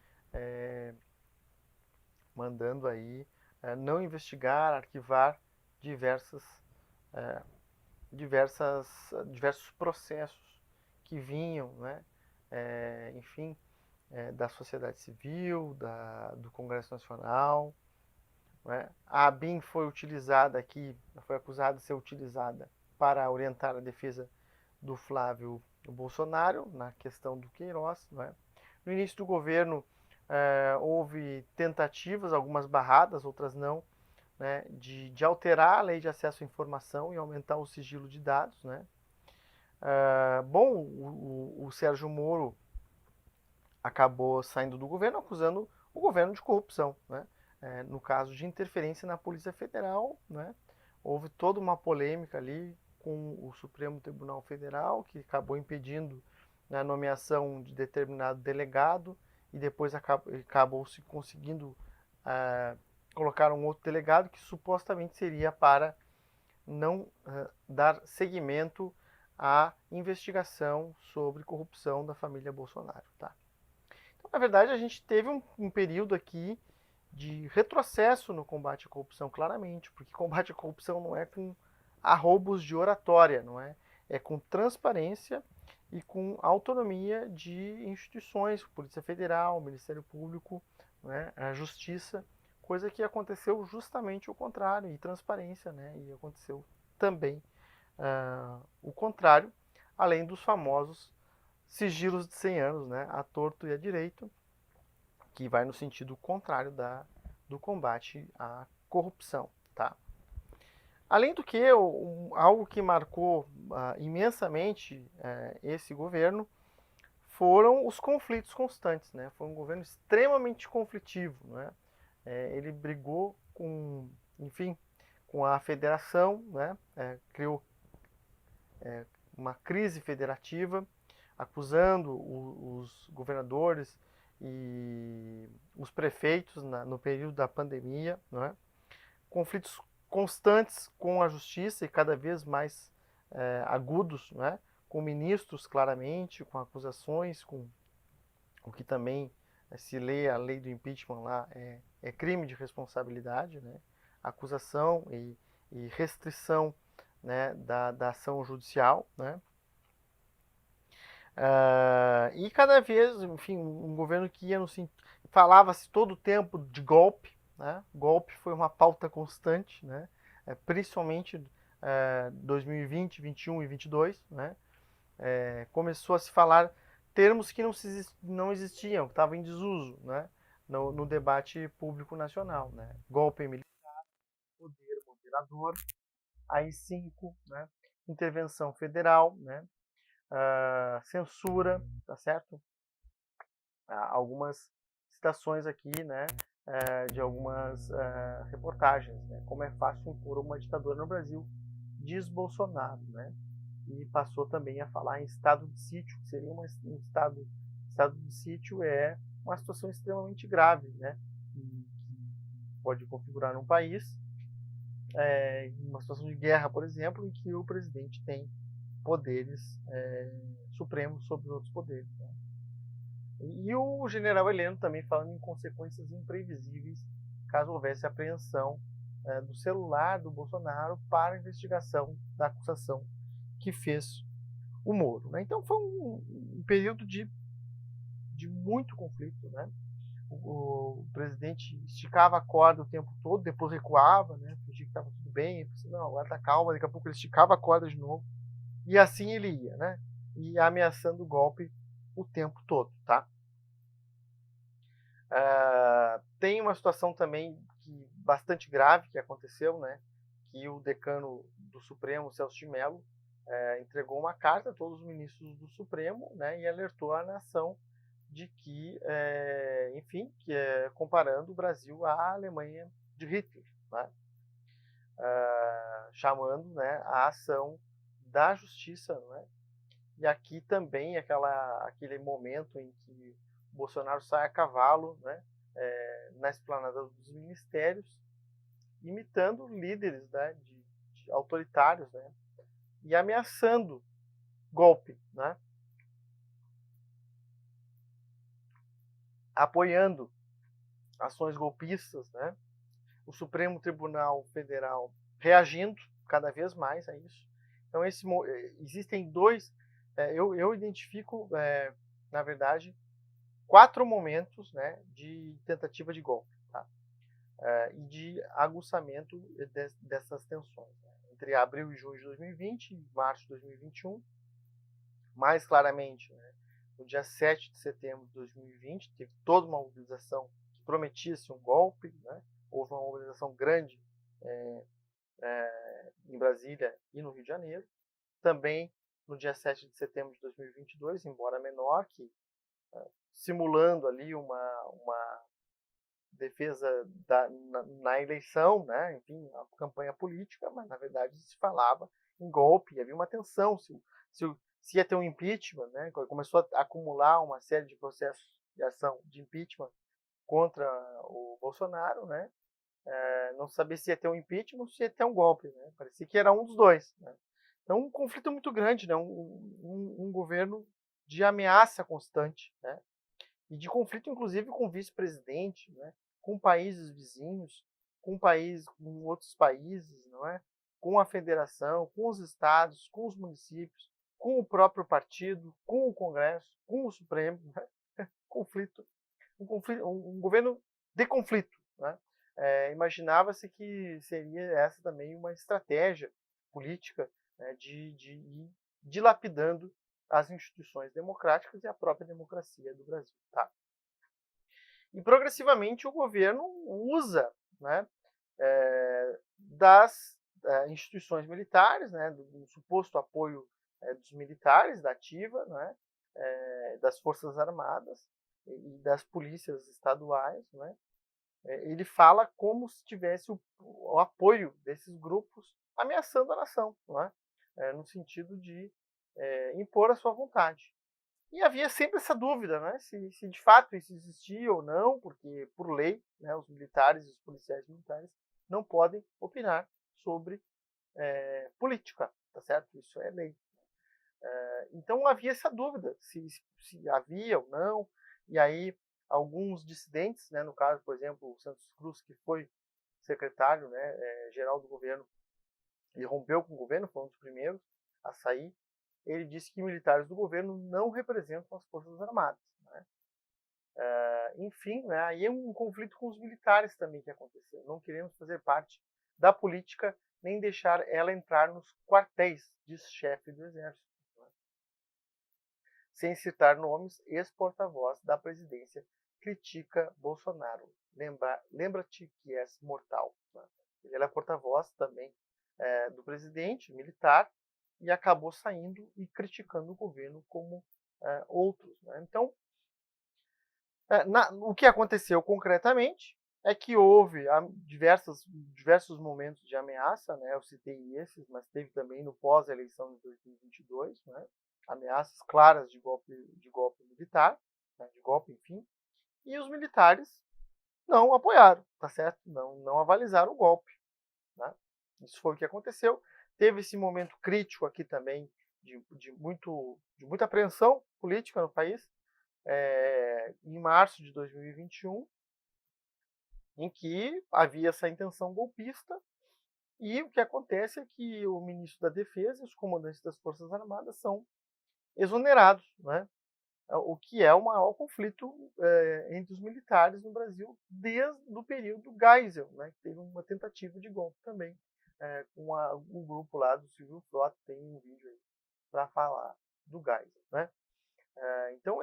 Speaker 1: mandando aí não investigar, arquivar diversas, eh, diversos processos que vinham, né, enfim, da sociedade civil, do Congresso Nacional. Né? A ABIN foi utilizada aqui, foi acusada de ser utilizada para orientar a defesa do Flávio Bolsonaro na questão do Queiroz. Né? No início do governo houve tentativas, algumas barradas, outras não, né, de alterar a lei de acesso à informação e aumentar o sigilo de dados. Né? Bom, o Sérgio Moro acabou saindo do governo acusando o governo de corrupção. Né? No caso de interferência na Polícia Federal, né? Houve toda uma polêmica ali com o Supremo Tribunal Federal, que acabou impedindo a nomeação de determinado delegado e depois acabou se conseguindo colocar um outro delegado que supostamente seria para não dar seguimento à investigação sobre corrupção da família Bolsonaro. Tá? Então, na verdade, a gente teve um período aqui de retrocesso no combate à corrupção, claramente, porque combate à corrupção não é com arroubos de oratória, não é? É com transparência e com autonomia de instituições, Polícia Federal, Ministério Público, né, a Justiça, coisa que aconteceu justamente o contrário, e transparência, né, e aconteceu também o contrário, além dos famosos sigilos de 100 anos, né, à torto e à direito, que vai no sentido contrário do combate à corrupção. Tá? Além do que, algo que marcou imensamente esse governo foram os conflitos constantes. Né? Foi um governo extremamente conflitivo. Né? Ele brigou com, enfim, com a federação, né? Criou uma crise federativa, acusando os governadores e os prefeitos no período da pandemia, não é? Conflitos constantes com a justiça e cada vez mais agudos, não é? Com ministros claramente, com acusações, com o que também se lê a lei do impeachment lá é crime de responsabilidade, né? Acusação e restrição, né, da ação judicial, né? E cada vez, enfim, um governo que ia no falava-se todo o tempo de golpe, né? Golpe foi uma pauta constante, né? Principalmente 2020, 21 e 22, né? Começou a se falar termos que não existiam, que estavam em desuso, né? No debate público nacional, né? Golpe militar, poder moderador, AI-5, né? Intervenção federal, né? Censura, tá certo? Algumas citações aqui, né, de algumas reportagens, né, como é fácil impor uma ditadura no Brasil, diz Bolsonaro, né, e passou também a falar em estado de sítio, que seria um estado de sítio é uma situação extremamente grave, né, que pode configurar um país, uma situação de guerra, por exemplo, em que o presidente tem poderes supremos sobre os outros poderes. Né? E o general Heleno também falando em consequências imprevisíveis caso houvesse apreensão do celular do Bolsonaro para a investigação da acusação que fez o Moro. Né? Então foi um período de muito conflito. Né? O presidente esticava a corda o tempo todo, depois recuava, né? Fingia que estava tudo bem, pensei, não, agora está calma, daqui a pouco ele esticava a corda de novo. E assim ele ia, né? E ameaçando o golpe o tempo todo, tá? Tem uma situação também bastante grave que aconteceu, né? Que o decano do Supremo, Celso de Mello, entregou uma carta a todos os ministros do Supremo, né? E alertou a nação de que, enfim, comparando o Brasil à Alemanha de Hitler, né? Chamando, né, a ação da justiça, não é? E aqui também aquele momento em que Bolsonaro sai a cavalo, né, na esplanada dos ministérios, imitando líderes, né, de autoritários, né, e ameaçando golpe, né, apoiando ações golpistas, né, o Supremo Tribunal Federal reagindo cada vez mais a isso. Então existem dois, eu identifico, na verdade, 4 momentos, né, de tentativa de golpe, tá? E de aguçamento dessas tensões, né? Entre abril e junho de 2020 e março de 2021. Mais claramente, né, no dia 7 de setembro de 2020, teve toda uma mobilização que prometia-se um golpe, né? Houve uma mobilização grande em Brasília e no Rio de Janeiro. Também no dia 7 de setembro de 2022, embora menor, que simulando ali uma defesa na eleição, né? Enfim, a campanha política, mas na verdade se falava em golpe, havia uma tensão se ia ter um impeachment, né? Começou a acumular uma série de processos de ação de impeachment contra o Bolsonaro, né? Não sabia se ia ter um impeachment ou se ia ter um golpe, né? Parecia que era um dos dois, né? Então, um conflito muito grande, né? Um governo de ameaça constante, né? E de conflito, inclusive, com o vice-presidente, né? Com países vizinhos, com outros países, não é? Com a federação, com os estados, com os municípios, com o próprio partido, com o Congresso, com o Supremo, né? conflito, um governo de conflito, né? Imaginava-se que seria essa também uma estratégia política, né, de ir dilapidando as instituições democráticas e a própria democracia do Brasil. Tá? E progressivamente o governo usa, né, das instituições militares, né, do suposto apoio dos militares, da ativa, né, das Forças Armadas e das polícias estaduais, né, ele fala como se tivesse o apoio desses grupos ameaçando a nação, não é? No sentido de impor a sua vontade. E havia sempre essa dúvida, né? Se de fato isso existia ou não, porque por lei, né, os militares e os policiais militares não podem opinar sobre política, tá certo? Isso é lei. Então havia essa dúvida, se havia ou não, e aí alguns dissidentes, né, no caso, por exemplo, o Santos Cruz, que foi secretário, né, geral do governo, ele rompeu com o governo, foi um dos primeiros a sair, ele disse que militares do governo não representam as Forças Armadas. Né? Enfim, né, aí é um conflito com os militares também que aconteceu. Não queremos fazer parte da política nem deixar ela entrar nos quartéis, diz chefe do Exército. Né? Sem citar nomes, ex-porta-voz da presidência critica Bolsonaro. Lembra-te que és mortal. Né? Ele era porta-voz também do presidente militar e acabou saindo e criticando o governo como outros. Né? Então, o que aconteceu concretamente é que houve diversos momentos de ameaça, né? Eu citei esses, mas teve também no pós-eleição de 2022, né? Ameaças claras de golpe militar, né? De golpe, enfim, e os militares não apoiaram, tá certo? Não avalizaram o golpe, né? Isso foi o que aconteceu. Teve esse momento crítico aqui também de muita apreensão política no país, em março de 2021, em que havia essa intenção golpista, e o que acontece é que o ministro da Defesa e os comandantes das Forças Armadas são exonerados, né? O que é o maior conflito entre os militares no Brasil desde o período Geisel, né? Que teve uma tentativa de golpe também, com um grupo lá do Silvio Frota, tem um vídeo aí para falar do Geisel, né? Então,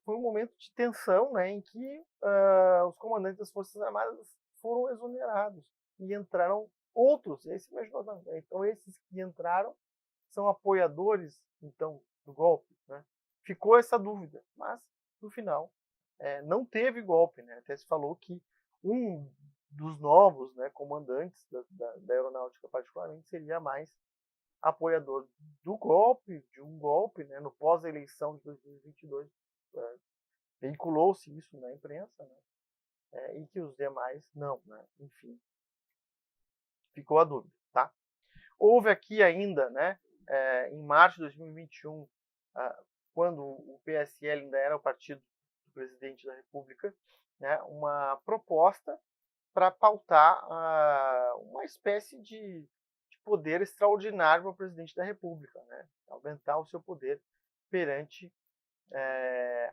Speaker 1: foi um momento de tensão, né, em que os comandantes das Forças Armadas foram exonerados e entraram outros. Então, esses que entraram são apoiadores, então, do golpe. Né? Ficou essa dúvida, mas, no final, não teve golpe. Né? Até se falou que um dos novos, né, comandantes da aeronáutica, particularmente, seria mais apoiador do golpe, de um golpe, né, no pós-eleição de 2022, veiculou-se isso na imprensa, né, e que os demais não, né, enfim, ficou a dúvida, tá? Houve aqui ainda, né, em março de 2021, quando o PSL ainda era o partido do presidente da República, né, uma proposta para pautar uma espécie de poder extraordinário para o presidente da República, né, aumentar o seu poder perante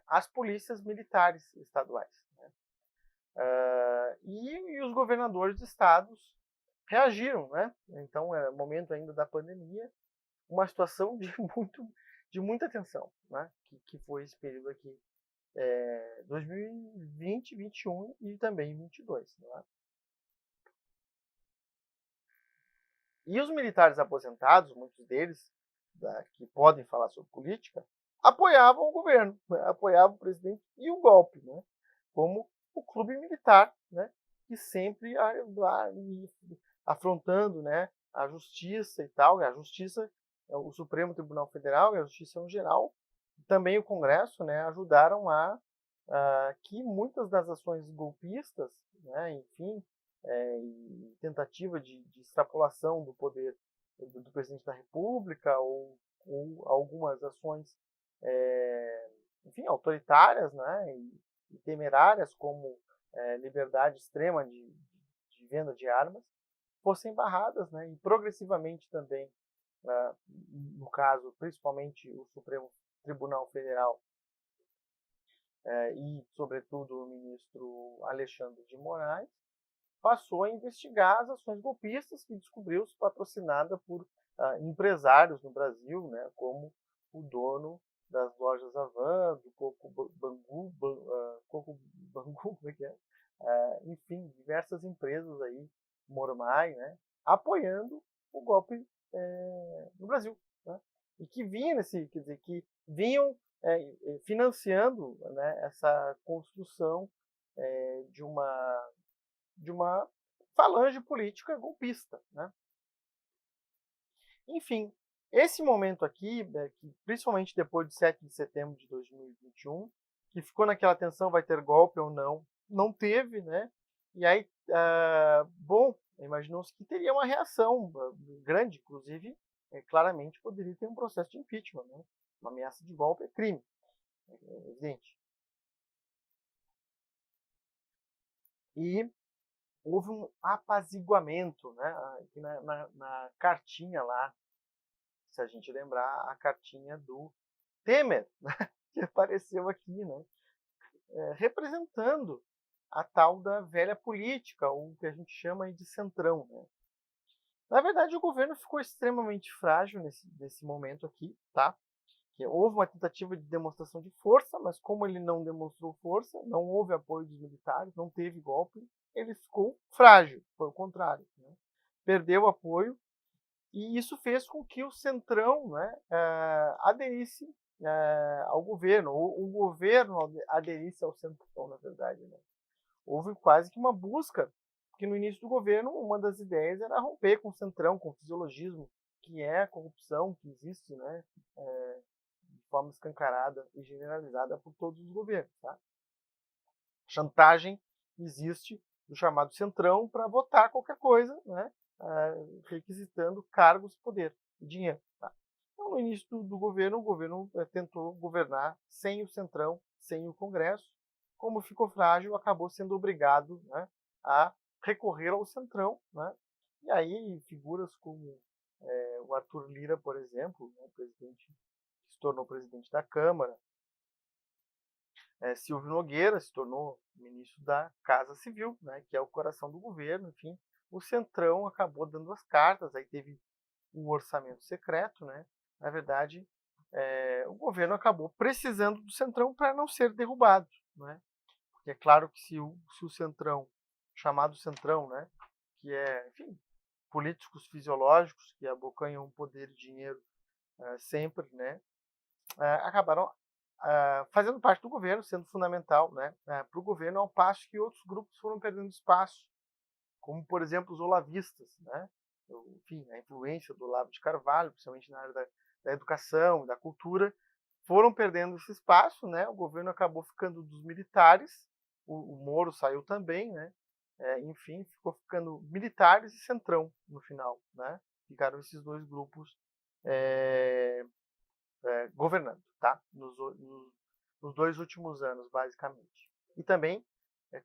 Speaker 1: as polícias militares estaduais. Né? E os governadores de estados reagiram, né? Então, é momento ainda da pandemia, uma situação de muita tensão, né? Que foi esse período aqui, 2020, 21 e também 22. Né? E os militares aposentados, muitos deles, que podem falar sobre política, apoiavam o governo, né? Apoiavam o presidente e o golpe, né? Como o clube militar, né? Que sempre afrontando, né, a justiça e tal, a justiça, o Supremo Tribunal Federal e a justiça no geral, também o Congresso, né, ajudaram que muitas das ações golpistas, né, enfim, tentativa de extrapolação do poder do presidente da República ou algumas ações, enfim, autoritárias, né, e temerárias, como liberdade extrema de venda de armas, fossem barradas, né, e progressivamente também, no caso, principalmente o Supremo Tribunal Federal e, sobretudo, o ministro Alexandre de Moraes, passou a investigar as ações golpistas que descobriu-se patrocinada por empresários no Brasil, né, como o dono das lojas Havan, do Coco Bangu, como é que é? Enfim, diversas empresas aí, Mormai, né, apoiando o golpe no Brasil, né, e que vinham quer dizer, que vinham financiando, né, essa construção de uma falange política golpista, né? Enfim, esse momento aqui, que principalmente depois de 7 de setembro de 2021, que ficou naquela tensão, vai ter golpe ou não, não teve, né? E aí, bom, imaginou-se que teria uma reação grande, inclusive, claramente poderia ter um processo de impeachment, né? Uma ameaça de golpe é crime, é evidente. E houve um apaziguamento, né? Aqui na cartinha lá, se a gente lembrar, a cartinha do Temer, né? Que apareceu aqui, né? Representando a tal da velha política, ou o que a gente chama de centrão. Né? Na verdade, o governo ficou extremamente frágil nesse momento aqui, tá? Que houve uma tentativa de demonstração de força, mas como ele não demonstrou força, não houve apoio dos militares, não teve golpe, ele ficou frágil, foi o contrário. Né? Perdeu apoio, e isso fez com que o Centrão, né, aderisse ao governo, ou o governo aderisse ao Centrão, na verdade. Né? Houve quase que uma busca, porque no início do governo, uma das ideias era romper com o Centrão, com o fisiologismo, que é a corrupção que existe, né, de forma escancarada e generalizada por todos os governos. Tá? Chantagem existe do chamado Centrão para votar qualquer coisa, né, requisitando cargos, poder e dinheiro. Tá? Então, no início do governo, o governo tentou governar sem o Centrão, sem o Congresso. Como ficou frágil, acabou sendo obrigado, né, a recorrer ao Centrão. Né? E aí figuras como o Arthur Lira, por exemplo, né, presidente, que se tornou presidente da Câmara, Silvio Nogueira se tornou ministro da Casa Civil, né, que é o coração do governo, enfim. O Centrão acabou dando as cartas, aí teve o orçamento secreto, né? Na verdade, o governo acabou precisando do Centrão para não ser derrubado, né? Porque é claro que se o Centrão, chamado Centrão, né, que é, enfim, políticos fisiológicos que abocanham poder e dinheiro sempre, né, acabaram fazendo parte do governo, sendo fundamental, né, para o governo, ao passo que outros grupos foram perdendo espaço, como, por exemplo, os olavistas, né, enfim, a influência do Olavo de Carvalho, principalmente na área da educação, da cultura, foram perdendo esse espaço, né? O governo acabou ficando dos militares, o Moro saiu também, né? Enfim, ficou ficando militares e centrão no final, né? Ficaram esses dois grupos é, governando, tá? Nos 2 últimos anos, basicamente. E também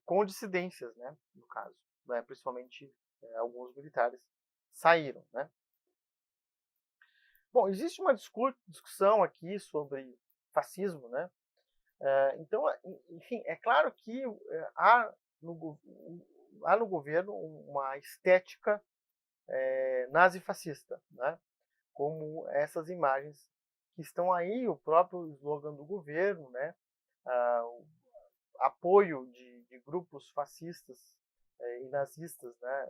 Speaker 1: com dissidências, né? No caso, né? Principalmente alguns militares saíram, né? Bom, existe uma discussão aqui sobre fascismo, né? Então, enfim, é claro que há no governo uma estética nazifascista, né? Como essas imagens que estão aí, o próprio slogan do governo, né? O apoio de grupos fascistas e nazistas, né?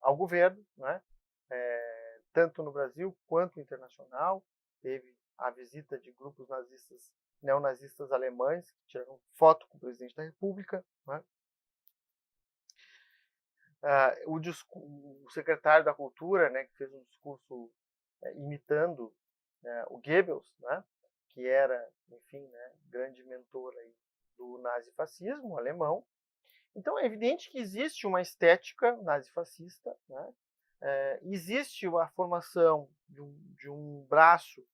Speaker 1: Ao governo, né? Tanto no Brasil quanto internacional. Teve a visita de grupos nazistas, neonazistas alemães, que tiraram foto com o presidente da República, né? O secretário da Cultura, né, que fez um discurso imitando o Goebbels, né, que era, enfim, né, grande mentor aí do nazifascismo alemão. Então é evidente que existe uma estética nazifascista, né? Existe a formação de um braço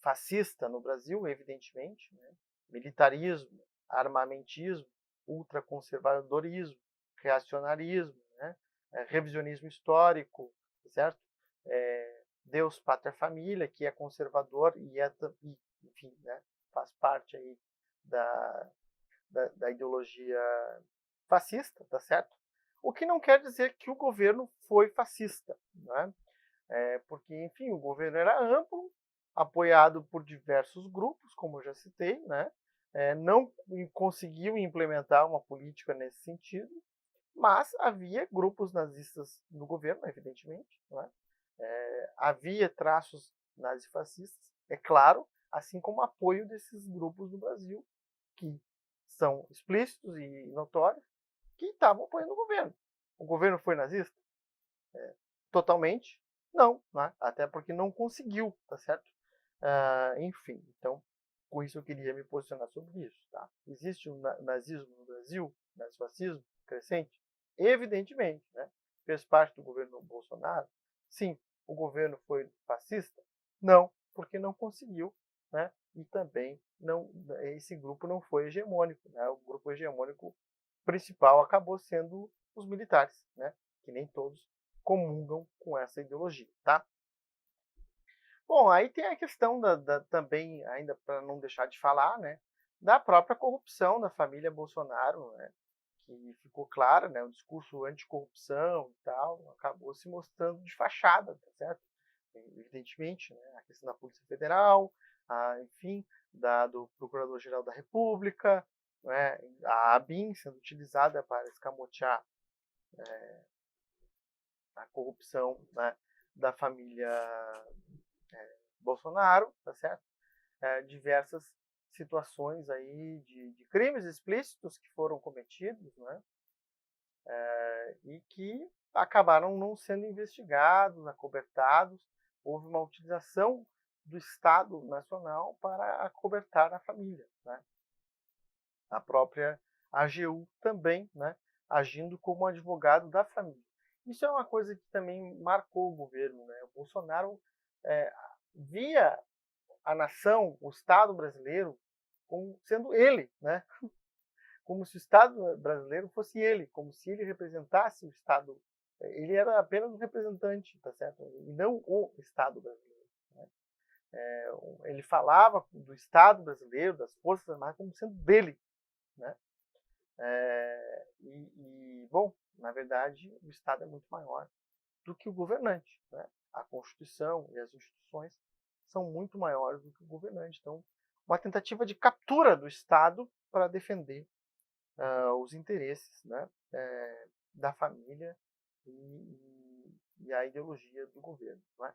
Speaker 1: fascista no Brasil, evidentemente, né? Militarismo, armamentismo, ultraconservadorismo, reacionarismo, né? Revisionismo histórico, certo? Deus, Pátria, Família, que é conservador e enfim, né? Faz parte aí da ideologia fascista, tá certo? O que não quer dizer que o governo foi fascista, né? Porque, enfim, o governo era amplo, apoiado por diversos grupos, como eu já citei, né? Não conseguiu implementar uma política nesse sentido, mas havia grupos nazistas no governo, evidentemente, né? Havia traços nazifascistas, é claro, assim como apoio desses grupos no Brasil, que são explícitos e notórios, que estavam apoiando o governo. O governo foi nazista? Totalmente? Não, né? Até porque não conseguiu, tá certo? Enfim, então, com isso eu queria me posicionar sobre isso, tá? Existe um nazismo no Brasil, nazifascismo crescente? Evidentemente, né? Fez parte do governo Bolsonaro? Sim. O governo foi fascista? Não, porque não conseguiu, né? E também não, esse grupo não foi hegemônico, né? O grupo hegemônico principal acabou sendo os militares, né? Que nem todos comungam com essa ideologia, tá? Bom, aí tem a questão também, ainda para não deixar de falar, né, da própria corrupção da família Bolsonaro, né, que ficou clara, né, o discurso anticorrupção e tal, acabou se mostrando de fachada, tá certo? Evidentemente, né, a questão da Polícia Federal, enfim, do Procurador-Geral da República, né, a ABIN sendo utilizada para escamotear a corrupção, né, da família Bolsonaro, tá certo? Diversas situações aí de crimes explícitos que foram cometidos, né? E que acabaram não sendo investigados, acobertados. Houve uma utilização do Estado Nacional para acobertar a família, né? A própria AGU também, né? Agindo como advogado da família. Isso é uma coisa que também marcou o governo, né? O Bolsonaro via a nação, o Estado brasileiro, como sendo ele, né? Como se o Estado brasileiro fosse ele, como se ele representasse o Estado. Ele era apenas um representante, tá certo? E não o Estado brasileiro. Né? Ele falava do Estado brasileiro, das Forças Armadas, como sendo dele, né? Bom, na verdade, o Estado é muito maior do que o governante, né? A Constituição e as instituições são muito maiores do que o governante. Então, uma tentativa de captura do Estado para defender os interesses, né, da família e a ideologia do governo. Né?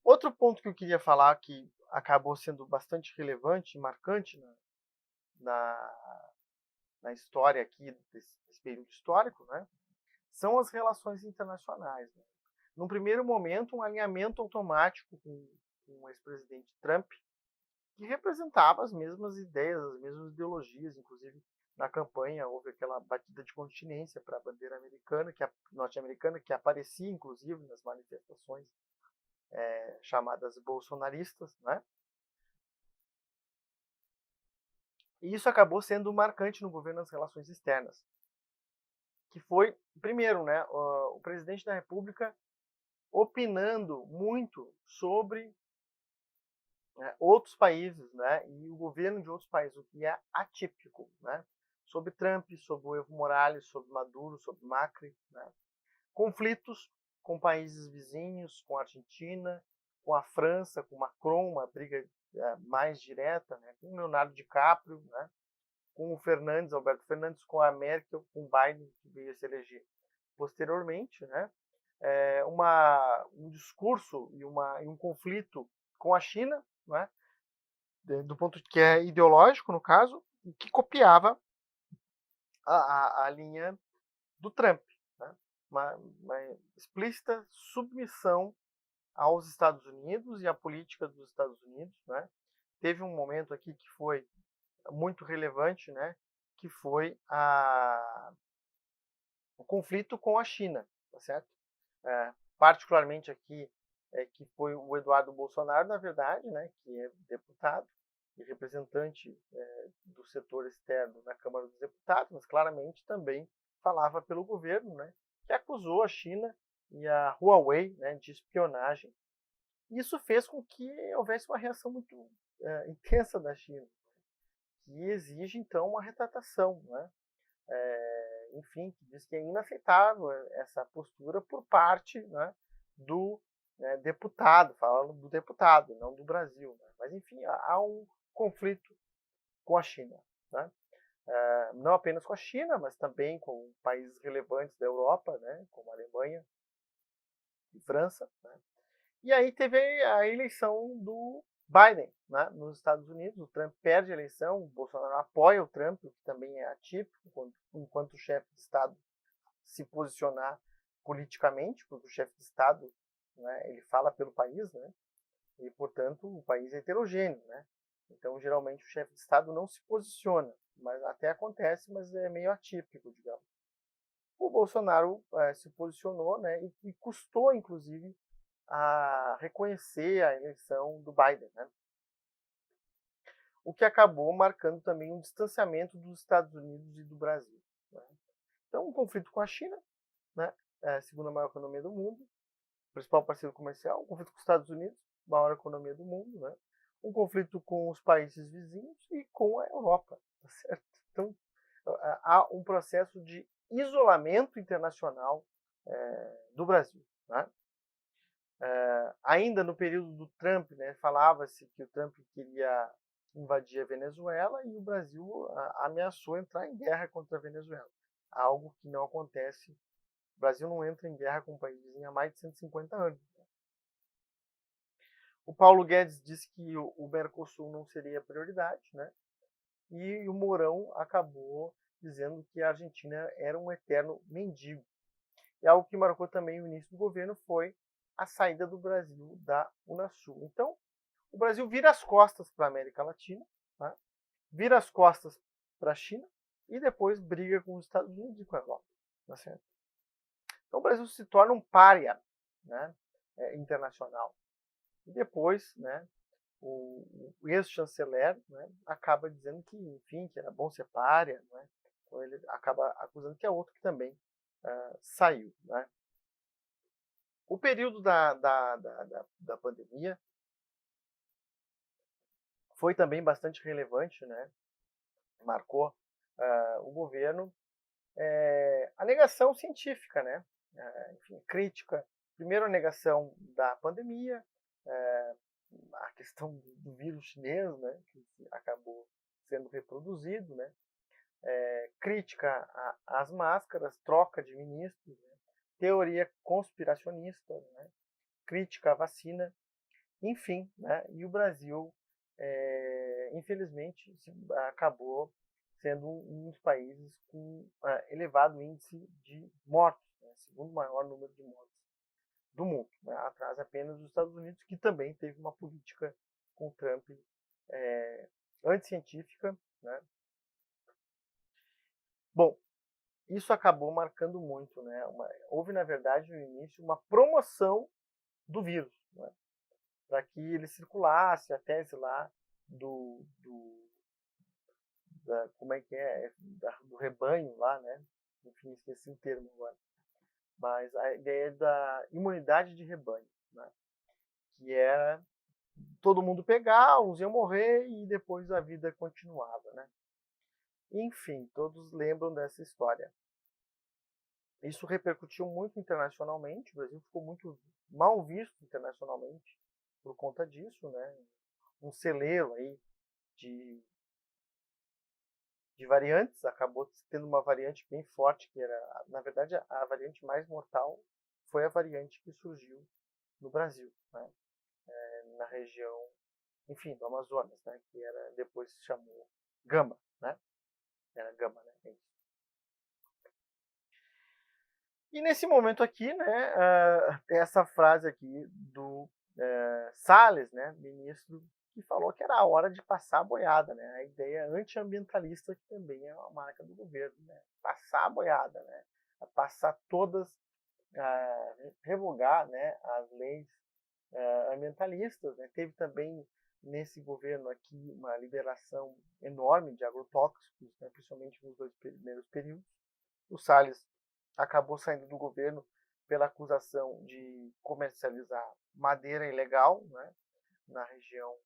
Speaker 1: Outro ponto que eu queria falar que acabou sendo bastante relevante e marcante na história aqui, desse período histórico, né, são as relações internacionais. Né? Num primeiro momento, um alinhamento automático com o ex-presidente Trump, que representava as mesmas ideias, as mesmas ideologias, inclusive na campanha houve aquela batida de continência para a bandeira americana, norte-americana, que aparecia inclusive nas manifestações chamadas bolsonaristas, né? E isso acabou sendo marcante no governo das relações externas, que foi, primeiro, né, o presidente da República opinando muito sobre outros países, né, e o governo de outros países, o que é atípico, né, sobre Trump, sobre o Evo Morales, sobre Maduro, sobre Macri, né, conflitos com países vizinhos, com a Argentina, com a França, com Macron, uma briga mais direta, né, com o Leonardo DiCaprio, né, com o Fernandes, Alberto Fernandes, com a Merkel, com o Biden, que veio a se eleger posteriormente, né, um discurso e um conflito com a China, né, do ponto que é ideológico, no caso, e que copiava a linha do Trump. Né, uma explícita submissão aos Estados Unidos e à política dos Estados Unidos. Né. Teve um momento aqui que foi muito relevante, né, que foi o conflito com a China, tá certo? Particularmente aqui, que foi o Eduardo Bolsonaro, na verdade, né, que é deputado e representante do setor externo na Câmara dos Deputados, mas claramente também falava pelo governo, né, que acusou a China e a Huawei, né, de espionagem. Isso fez com que houvesse uma reação muito intensa da China, que exige, então, uma retratação, né? Enfim, que diz que é inaceitável essa postura por parte, né, do deputado, falando do deputado, não do Brasil. Né? Mas, enfim, há um conflito com a China. Né? Não apenas com a China, mas também com países relevantes da Europa, né, como a Alemanha e França. Né? E aí teve a eleição do Biden, né, nos Estados Unidos. O Trump perde a eleição, o Bolsonaro apoia o Trump, o que também é atípico, enquanto o chefe de Estado se posicionar politicamente, porque o chefe de Estado, né, ele fala pelo país, né, e, portanto, o país é heterogêneo. Né, então, geralmente, o chefe de Estado não se posiciona, mas até acontece, mas é meio atípico, digamos. O Bolsonaro se posicionou, né, e custou, inclusive, a reconhecer a eleição do Biden, né? O que acabou marcando também um distanciamento dos Estados Unidos e do Brasil. Né? Então, um conflito com a China, né? A segunda maior economia do mundo, principal parceiro comercial, um conflito com os Estados Unidos, maior economia do mundo, né? Um conflito com os países vizinhos e com a Europa, tá certo? Então, há um processo de isolamento internacional do Brasil, né? Ainda no período do Trump, né, falava-se que o Trump queria invadir a Venezuela e o Brasil ameaçou entrar em guerra contra a Venezuela. Algo que não acontece. O Brasil não entra em guerra com um país vizinho há mais de 150 anos. O Paulo Guedes disse que o Mercosul não seria prioridade, né? E o Mourão acabou dizendo que a Argentina era um eterno mendigo. E algo que marcou também o início do governo foi a saída do Brasil da Unasul. Então, o Brasil vira as costas para a América Latina, né? Vira as costas para a China e depois briga com os Estados Unidos e com a Europa. Tá certo? Então, o Brasil se torna um pária, né, internacional. E depois, né, o ex-chanceler, né, acaba dizendo que, enfim, que era bom ser pária, né? Então, ele acaba acusando que é outro que também saiu. Né? O período da pandemia foi também bastante relevante, né? Marcou o governo. A negação científica, né? Enfim, crítica. Primeiro a negação da pandemia, a questão do vírus chinês, né? Que acabou sendo reproduzido, né? Crítica às máscaras, troca de ministros, né? Teoria conspiracionista, né? Crítica à vacina, enfim, né? E o Brasil, infelizmente, acabou sendo um dos países com elevado índice de mortos, né, segundo maior número de mortos do mundo, né, atrás apenas dos Estados Unidos, que também teve uma política com Trump anticientífica, né. Bom, isso acabou marcando muito, né? Houve, na verdade, no início, uma promoção do vírus, né? Para que ele circulasse, a tese lá como é que é, do rebanho lá, né? Enfim, esqueci o termo agora. Mas a ideia da imunidade de rebanho, né? Que era todo mundo pegar, uns iam morrer e depois a vida continuava, né? Enfim, todos lembram dessa história. Isso repercutiu muito internacionalmente, o Brasil ficou muito mal visto internacionalmente por conta disso, né? Um celeiro aí de variantes, acabou tendo uma variante bem forte, que era, na verdade, a variante mais mortal foi a variante que surgiu no Brasil, né? Na região, enfim, do Amazonas, né? Que era, depois se chamou Gama, né? Era Gama, né? É isso. E nesse momento aqui, né, tem essa frase aqui do Salles, né, ministro, que falou que era a hora de passar a boiada, né, a ideia antiambientalista que também é uma marca do governo, né, passar a boiada, né, passar todas, revogar, né, as leis ambientalistas, né. Teve também nesse governo aqui uma liberação enorme de agrotóxicos, né, principalmente nos 2 primeiros períodos. O Salles acabou saindo do governo pela acusação de comercializar madeira ilegal, né, na região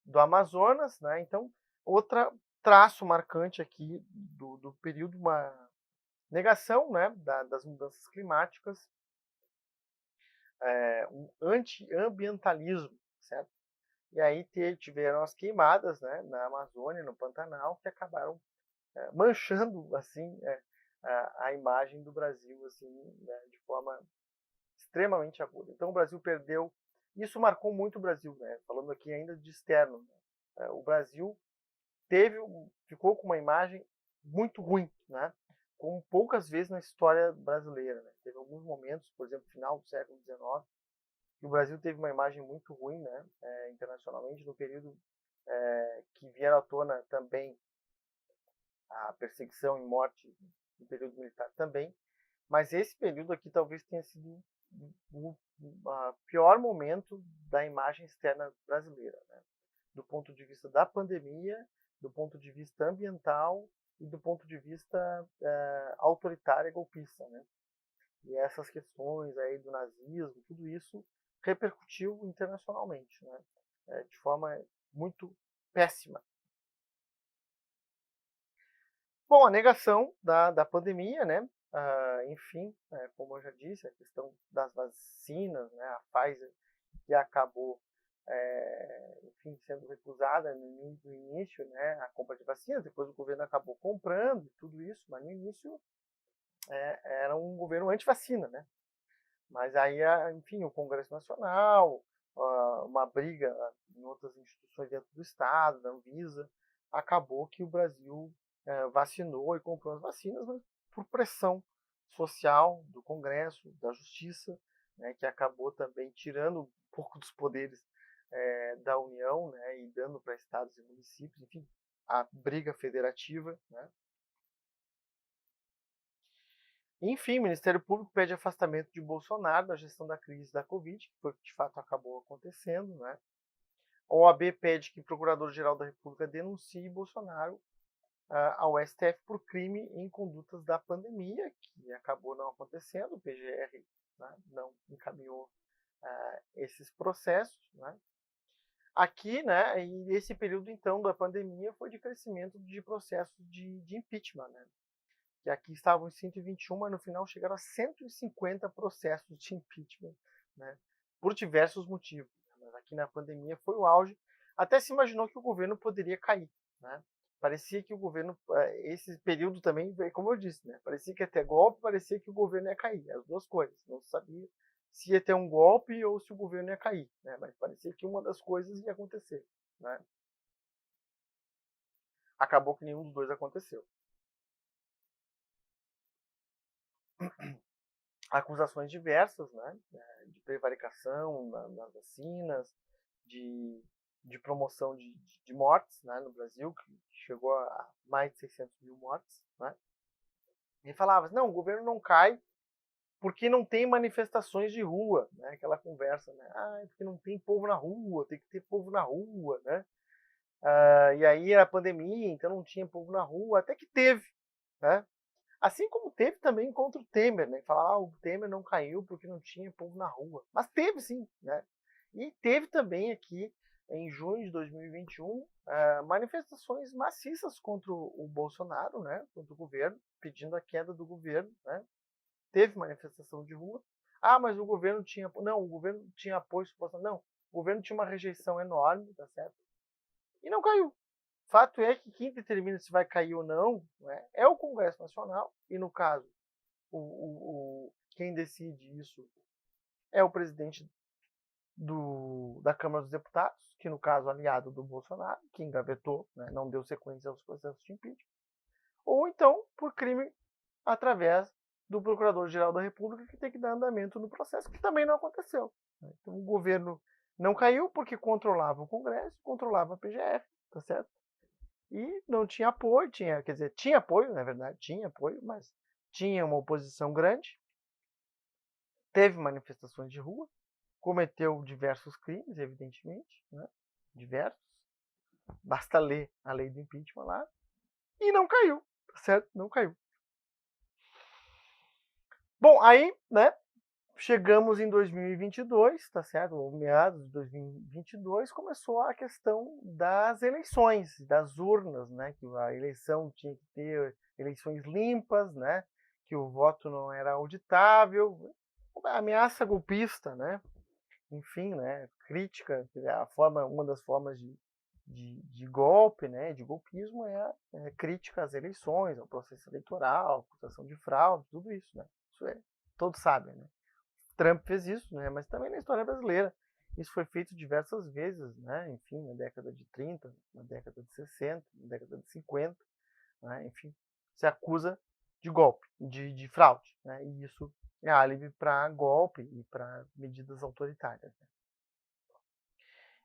Speaker 1: do Amazonas, né. Então, outro traço marcante aqui do período, uma negação, né, das mudanças climáticas, um antiambientalismo, certo? E aí tiveram as queimadas, né, na Amazônia, no Pantanal, que acabaram manchando assim a imagem do Brasil assim, né, de forma extremamente aguda. Então o Brasil perdeu, isso marcou muito o Brasil, né? Falando aqui ainda de externo, né? O Brasil ficou com uma imagem muito ruim, né? Como poucas vezes na história brasileira, né? Teve alguns momentos, por exemplo, final do século XIX, que o Brasil teve uma imagem muito ruim, né? Internacionalmente, no período que vieram à tona também a perseguição e morte no período militar também, mas esse período aqui talvez tenha sido o pior momento da imagem externa brasileira, né? Do ponto de vista da pandemia, do ponto de vista ambiental e do ponto de vista autoritário e golpista, né? E essas questões aí do nazismo, tudo isso repercutiu internacionalmente, né? De forma muito péssima. Bom, a negação da pandemia, né? Enfim, como eu já disse, a questão das vacinas, né? A Pfizer, que acabou, enfim, sendo recusada no início, né? A compra de vacinas, depois o governo acabou comprando tudo isso, mas no início era um governo anti-vacina, né? Mas aí, enfim, o Congresso Nacional, uma briga em outras instituições dentro do Estado, da Anvisa, acabou que o Brasil vacinou e comprou as vacinas, mas por pressão social do Congresso, da Justiça, né, que acabou também tirando um pouco dos poderes da União, né, e dando para estados e municípios, enfim, a briga federativa, né. Enfim, o Ministério Público pede afastamento de Bolsonaro da gestão da crise da Covid, que foi o que de fato acabou acontecendo, né. A OAB pede que o Procurador-Geral da República denuncie Bolsonaro ao STF por crime em condutas da pandemia, que acabou não acontecendo, o PGR, né, não encaminhou esses processos, né. Aqui, né, e esse período então da pandemia foi de crescimento de processos de impeachment, né, que aqui estavam em 121, mas no final chegaram a 150 processos de impeachment, né, por diversos motivos. Mas aqui na pandemia foi o auge, até se imaginou que o governo poderia cair, né. Parecia que o governo, esse período também, como eu disse, né, parecia que ia ter golpe, parecia que o governo ia cair, as duas coisas, não se sabia se ia ter um golpe ou se o governo ia cair, né, mas parecia que uma das coisas ia acontecer, né. Acabou que nenhum dos dois aconteceu. Acusações diversas, né, de prevaricação nas vacinas, de promoção de mortes, né, no Brasil, que chegou a mais de 600 mil mortes, né, e falava, não, o governo não cai porque não tem manifestações de rua, né, aquela conversa, né, porque não tem povo na rua, tem que ter povo na rua, né, e aí era a pandemia, então não tinha povo na rua, até que teve, né, assim como teve também contra o Temer, né? Falar, o Temer não caiu porque não tinha povo na rua. Mas teve sim, né? E teve também aqui, em junho de 2021, manifestações maciças contra o Bolsonaro, né? Contra o governo, pedindo a queda do governo, né? Teve manifestação de rua. Mas o governo tinha... Não, o governo tinha apoio suposto. Não, o governo tinha uma rejeição enorme, tá certo? E não caiu. Fato é que quem determina se vai cair ou não, né, é o Congresso Nacional, e no caso, quem decide isso é o presidente da Câmara dos Deputados, que no caso aliado do Bolsonaro, que engavetou, né, não deu sequência aos processos de impeachment, ou então por crime através do Procurador-Geral da República, que tem que dar andamento no processo, que também não aconteceu. Então o governo não caiu porque controlava o Congresso, controlava a PGF, tá certo? E não tinha apoio, tinha apoio, na verdade, tinha apoio, mas tinha uma oposição grande, teve manifestações de rua, cometeu diversos crimes, evidentemente, né? Diversos. Basta ler a lei do impeachment lá, e não caiu, tá certo? Não caiu. Bom, aí, né, chegamos em 2022, tá certo? Ou meados de 2022, começou a questão das eleições, das urnas, né? Que a eleição tinha que ter eleições limpas, né? Que o voto não era auditável, ameaça golpista, né? Enfim, né? Crítica, uma das formas de golpe, né? De golpismo é crítica às eleições, ao processo eleitoral, acusação de fraude, tudo isso, né? Isso todos sabem, né? Trump fez isso, né? Mas também na história brasileira. Isso foi feito diversas vezes, né? Enfim, na década de 30, na década de 60, na década de 50, né? Enfim, se acusa de golpe, de fraude, né? E isso é álibi para golpe e para medidas autoritárias. Né?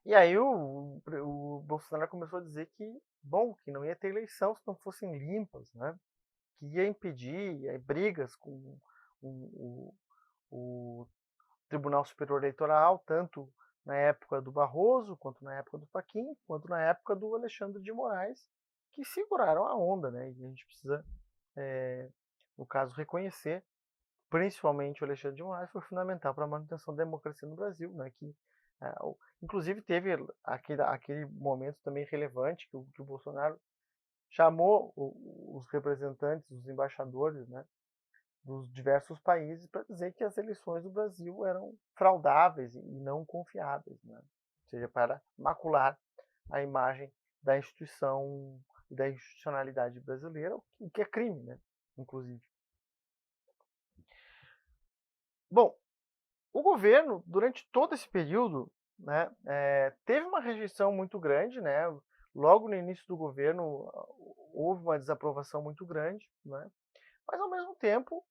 Speaker 1: E aí o Bolsonaro começou a dizer que, bom, que não ia ter eleição se não fossem limpas, né? Que ia impedir brigas com o Tribunal Superior Eleitoral, tanto na época do Barroso, quanto na época do Fachin, quanto na época do Alexandre de Moraes, que seguraram a onda, né? E a gente precisa, no caso, reconhecer, principalmente o Alexandre de Moraes, foi fundamental para a manutenção da democracia no Brasil, né? Que, inclusive, teve aquele momento também relevante que o Bolsonaro chamou os representantes, os embaixadores, né? Dos diversos países para dizer que as eleições do Brasil eram fraudáveis e não confiáveis, né? Ou seja, para macular a imagem da instituição e da institucionalidade brasileira, o que é crime, né? Inclusive. Bom, o governo, durante todo esse período, né, teve uma rejeição muito grande, né? Logo no início do governo houve uma desaprovação muito grande, né? Mas ao mesmo tempo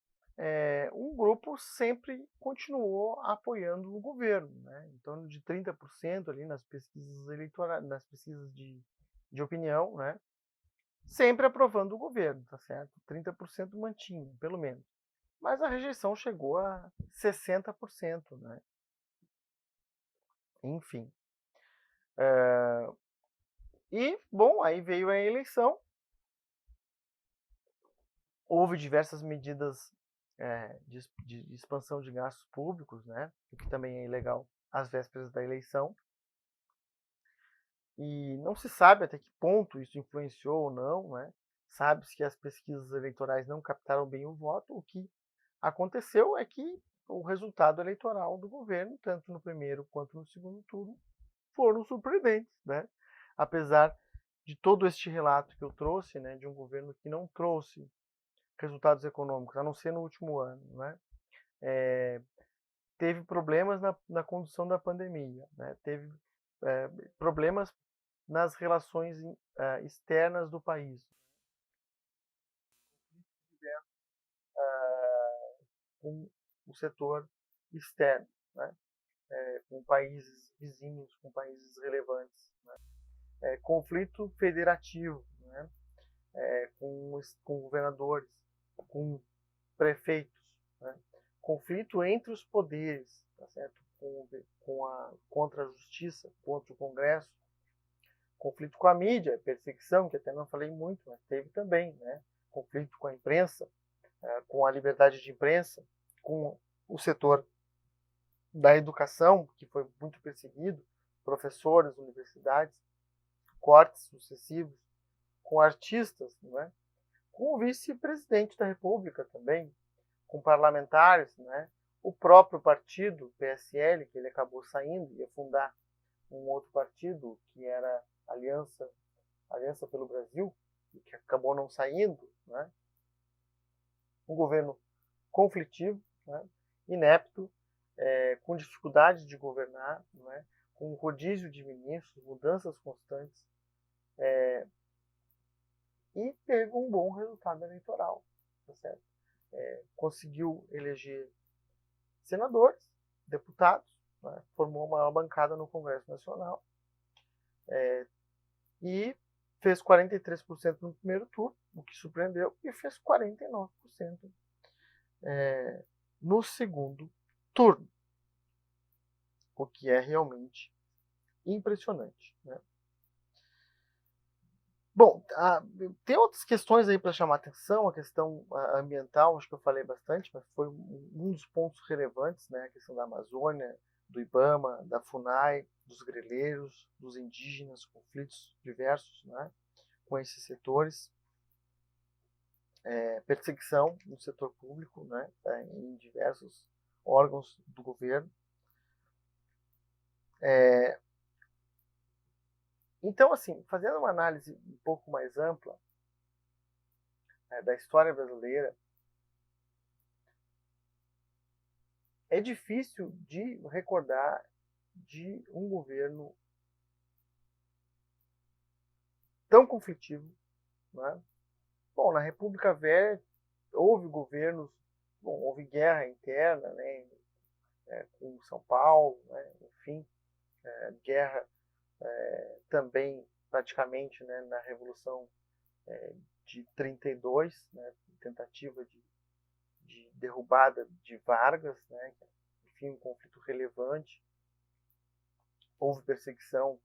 Speaker 1: um grupo sempre continuou apoiando o governo, né? Em torno de 30% ali nas pesquisas eleitorais, nas pesquisas de opinião, né? Sempre aprovando o governo, tá certo? 30% mantinha, pelo menos. Mas a rejeição chegou a 60%, né? Enfim. E, bom, aí veio a eleição. Houve diversas medidas de expansão de gastos públicos, né? O que também é ilegal às vésperas da eleição. E não se sabe até que ponto isso influenciou ou não, né? Sabe-se que as pesquisas eleitorais não captaram bem o voto. O que aconteceu é que o resultado eleitoral do governo, tanto no primeiro quanto no segundo turno, foram surpreendentes, né? Apesar de todo este relato que eu trouxe, né, de um governo que não trouxe resultados econômicos, a não ser no último ano, né? Teve problemas na condução da pandemia, né? Teve problemas nas relações externas do país. Com o setor externo, né? Com países vizinhos, com países relevantes. Né? Conflito federativo, né? Com governadores, com prefeitos. Né? Conflito entre os poderes, tá certo? Contra a justiça, contra o Congresso. Conflito com a mídia, perseguição, que até não falei muito, mas teve também. Né? Conflito com a imprensa, com a liberdade de imprensa, com o setor da educação, que foi muito perseguido, professores, universidades, cortes sucessivos, com artistas, não é? Com o vice-presidente da República também, com parlamentares, né? O próprio partido, PSL, que ele acabou saindo, ia fundar um outro partido, que era Aliança pelo Brasil, e que acabou não saindo, né? Um governo conflitivo, né? Inepto, com dificuldade de governar, né? Com rodízio de ministros, mudanças constantes, e teve um bom resultado eleitoral, tá certo? Conseguiu eleger senadores, deputados, né? Formou a maior bancada no Congresso Nacional, e fez 43% no primeiro turno, o que surpreendeu, e fez 49% no segundo turno, o que é realmente impressionante. Né? Bom, tem outras questões aí para chamar atenção, a questão ambiental, acho que eu falei bastante, mas foi um dos pontos relevantes, né? A questão da Amazônia, do IBAMA, da FUNAI, dos grileiros, dos indígenas, conflitos diversos, né? Com esses setores. Perseguição no setor público, né? Em diversos órgãos do governo. Então, assim, fazendo uma análise um pouco mais ampla da história brasileira, é difícil de recordar de um governo tão conflitivo. Né? Bom, na República Velha houve governos, houve guerra interna, né? Com São Paulo, né? Enfim, guerra também praticamente, né, na Revolução de 32, né, tentativa de derrubada de Vargas, né, enfim, um conflito relevante. Houve perseguição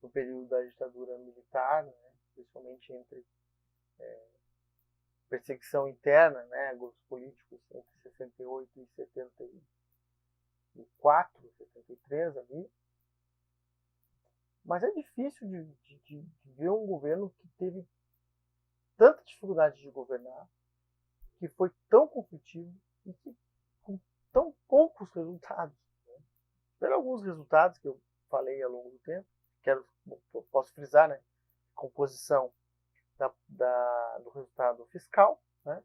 Speaker 1: no período da ditadura militar, né, principalmente entre perseguição interna, né, grupos políticos entre 68 e 74, 73 ali. Mas é difícil de ver um governo que teve tanta dificuldade de governar, que foi tão conflitivo e que com tão poucos resultados. Né? Pelos alguns resultados que eu falei ao longo do tempo, posso frisar, né? Composição do resultado fiscal, né?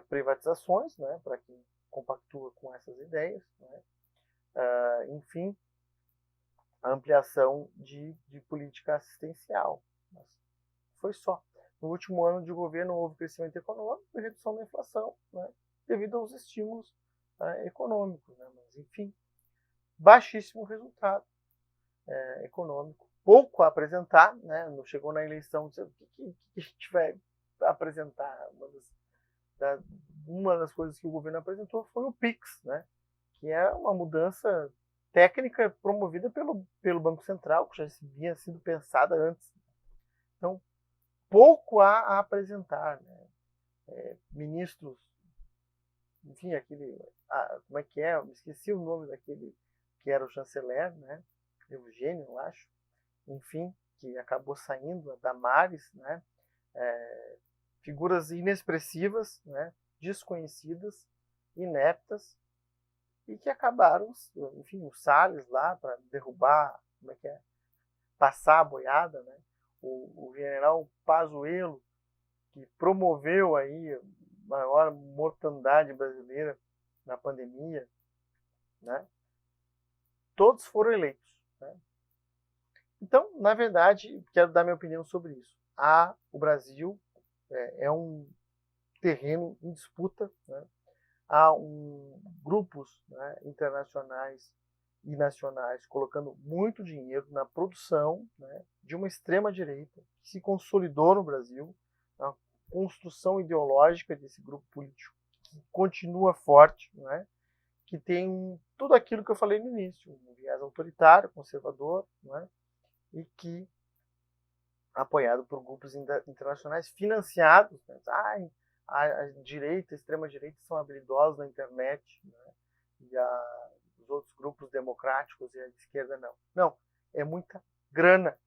Speaker 1: Privatizações, né? Para quem compactua com essas ideias, né? Enfim, a ampliação de política assistencial. Mas foi só. No último ano de governo houve crescimento econômico e redução da inflação, né, devido aos estímulos econômicos. Né, mas, enfim, baixíssimo resultado econômico. Pouco a apresentar, né, não chegou na eleição, o que a gente vai apresentar? Uma das coisas que o governo apresentou foi o PIX, né, que é uma mudança técnica promovida pelo Banco Central, que já havia sido pensada antes. Então, pouco a apresentar. Né? Ministros, enfim, como é que é? Eu me esqueci o nome daquele que era o chanceler, né? Eugênio, eu acho. Enfim, que acabou saindo, a Damares, né? Figuras inexpressivas, né? Desconhecidas, ineptas, e que acabaram, enfim, o Salles lá para derrubar, como é que é? Passar a boiada, né? O general Pazuello, que promoveu aí a maior mortandade brasileira na pandemia, né? Todos foram eleitos. Né? Então, na verdade, quero dar minha opinião sobre isso. O Brasil é um terreno em disputa, né? Há grupos, né, internacionais e nacionais colocando muito dinheiro na produção, né, de uma extrema-direita que se consolidou no Brasil, a construção ideológica desse grupo político que continua forte, né, que tem tudo aquilo que eu falei no início, um viés autoritário, conservador, né, e que apoiado por grupos internacionais financiados, né? A direita, a extrema-direita são habilidosos na internet, né? E os outros grupos democráticos e a esquerda não. Não, é muita grana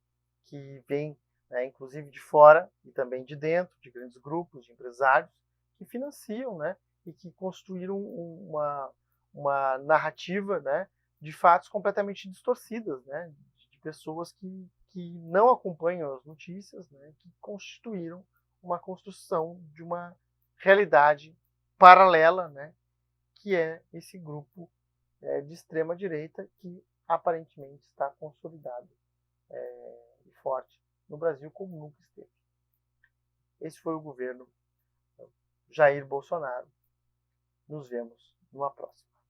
Speaker 1: que vem, né, inclusive de fora e também de dentro, de grandes grupos, de empresários, que financiam, né, e que construíram uma narrativa, né, de fatos completamente distorcidas, né, de pessoas que não acompanham as notícias, né, que constituíram uma construção de uma realidade paralela, né, que é esse grupo de extrema direita que aparentemente está consolidado e forte no Brasil como nunca esteve. Esse foi o governo Jair Bolsonaro. Nos vemos numa próxima.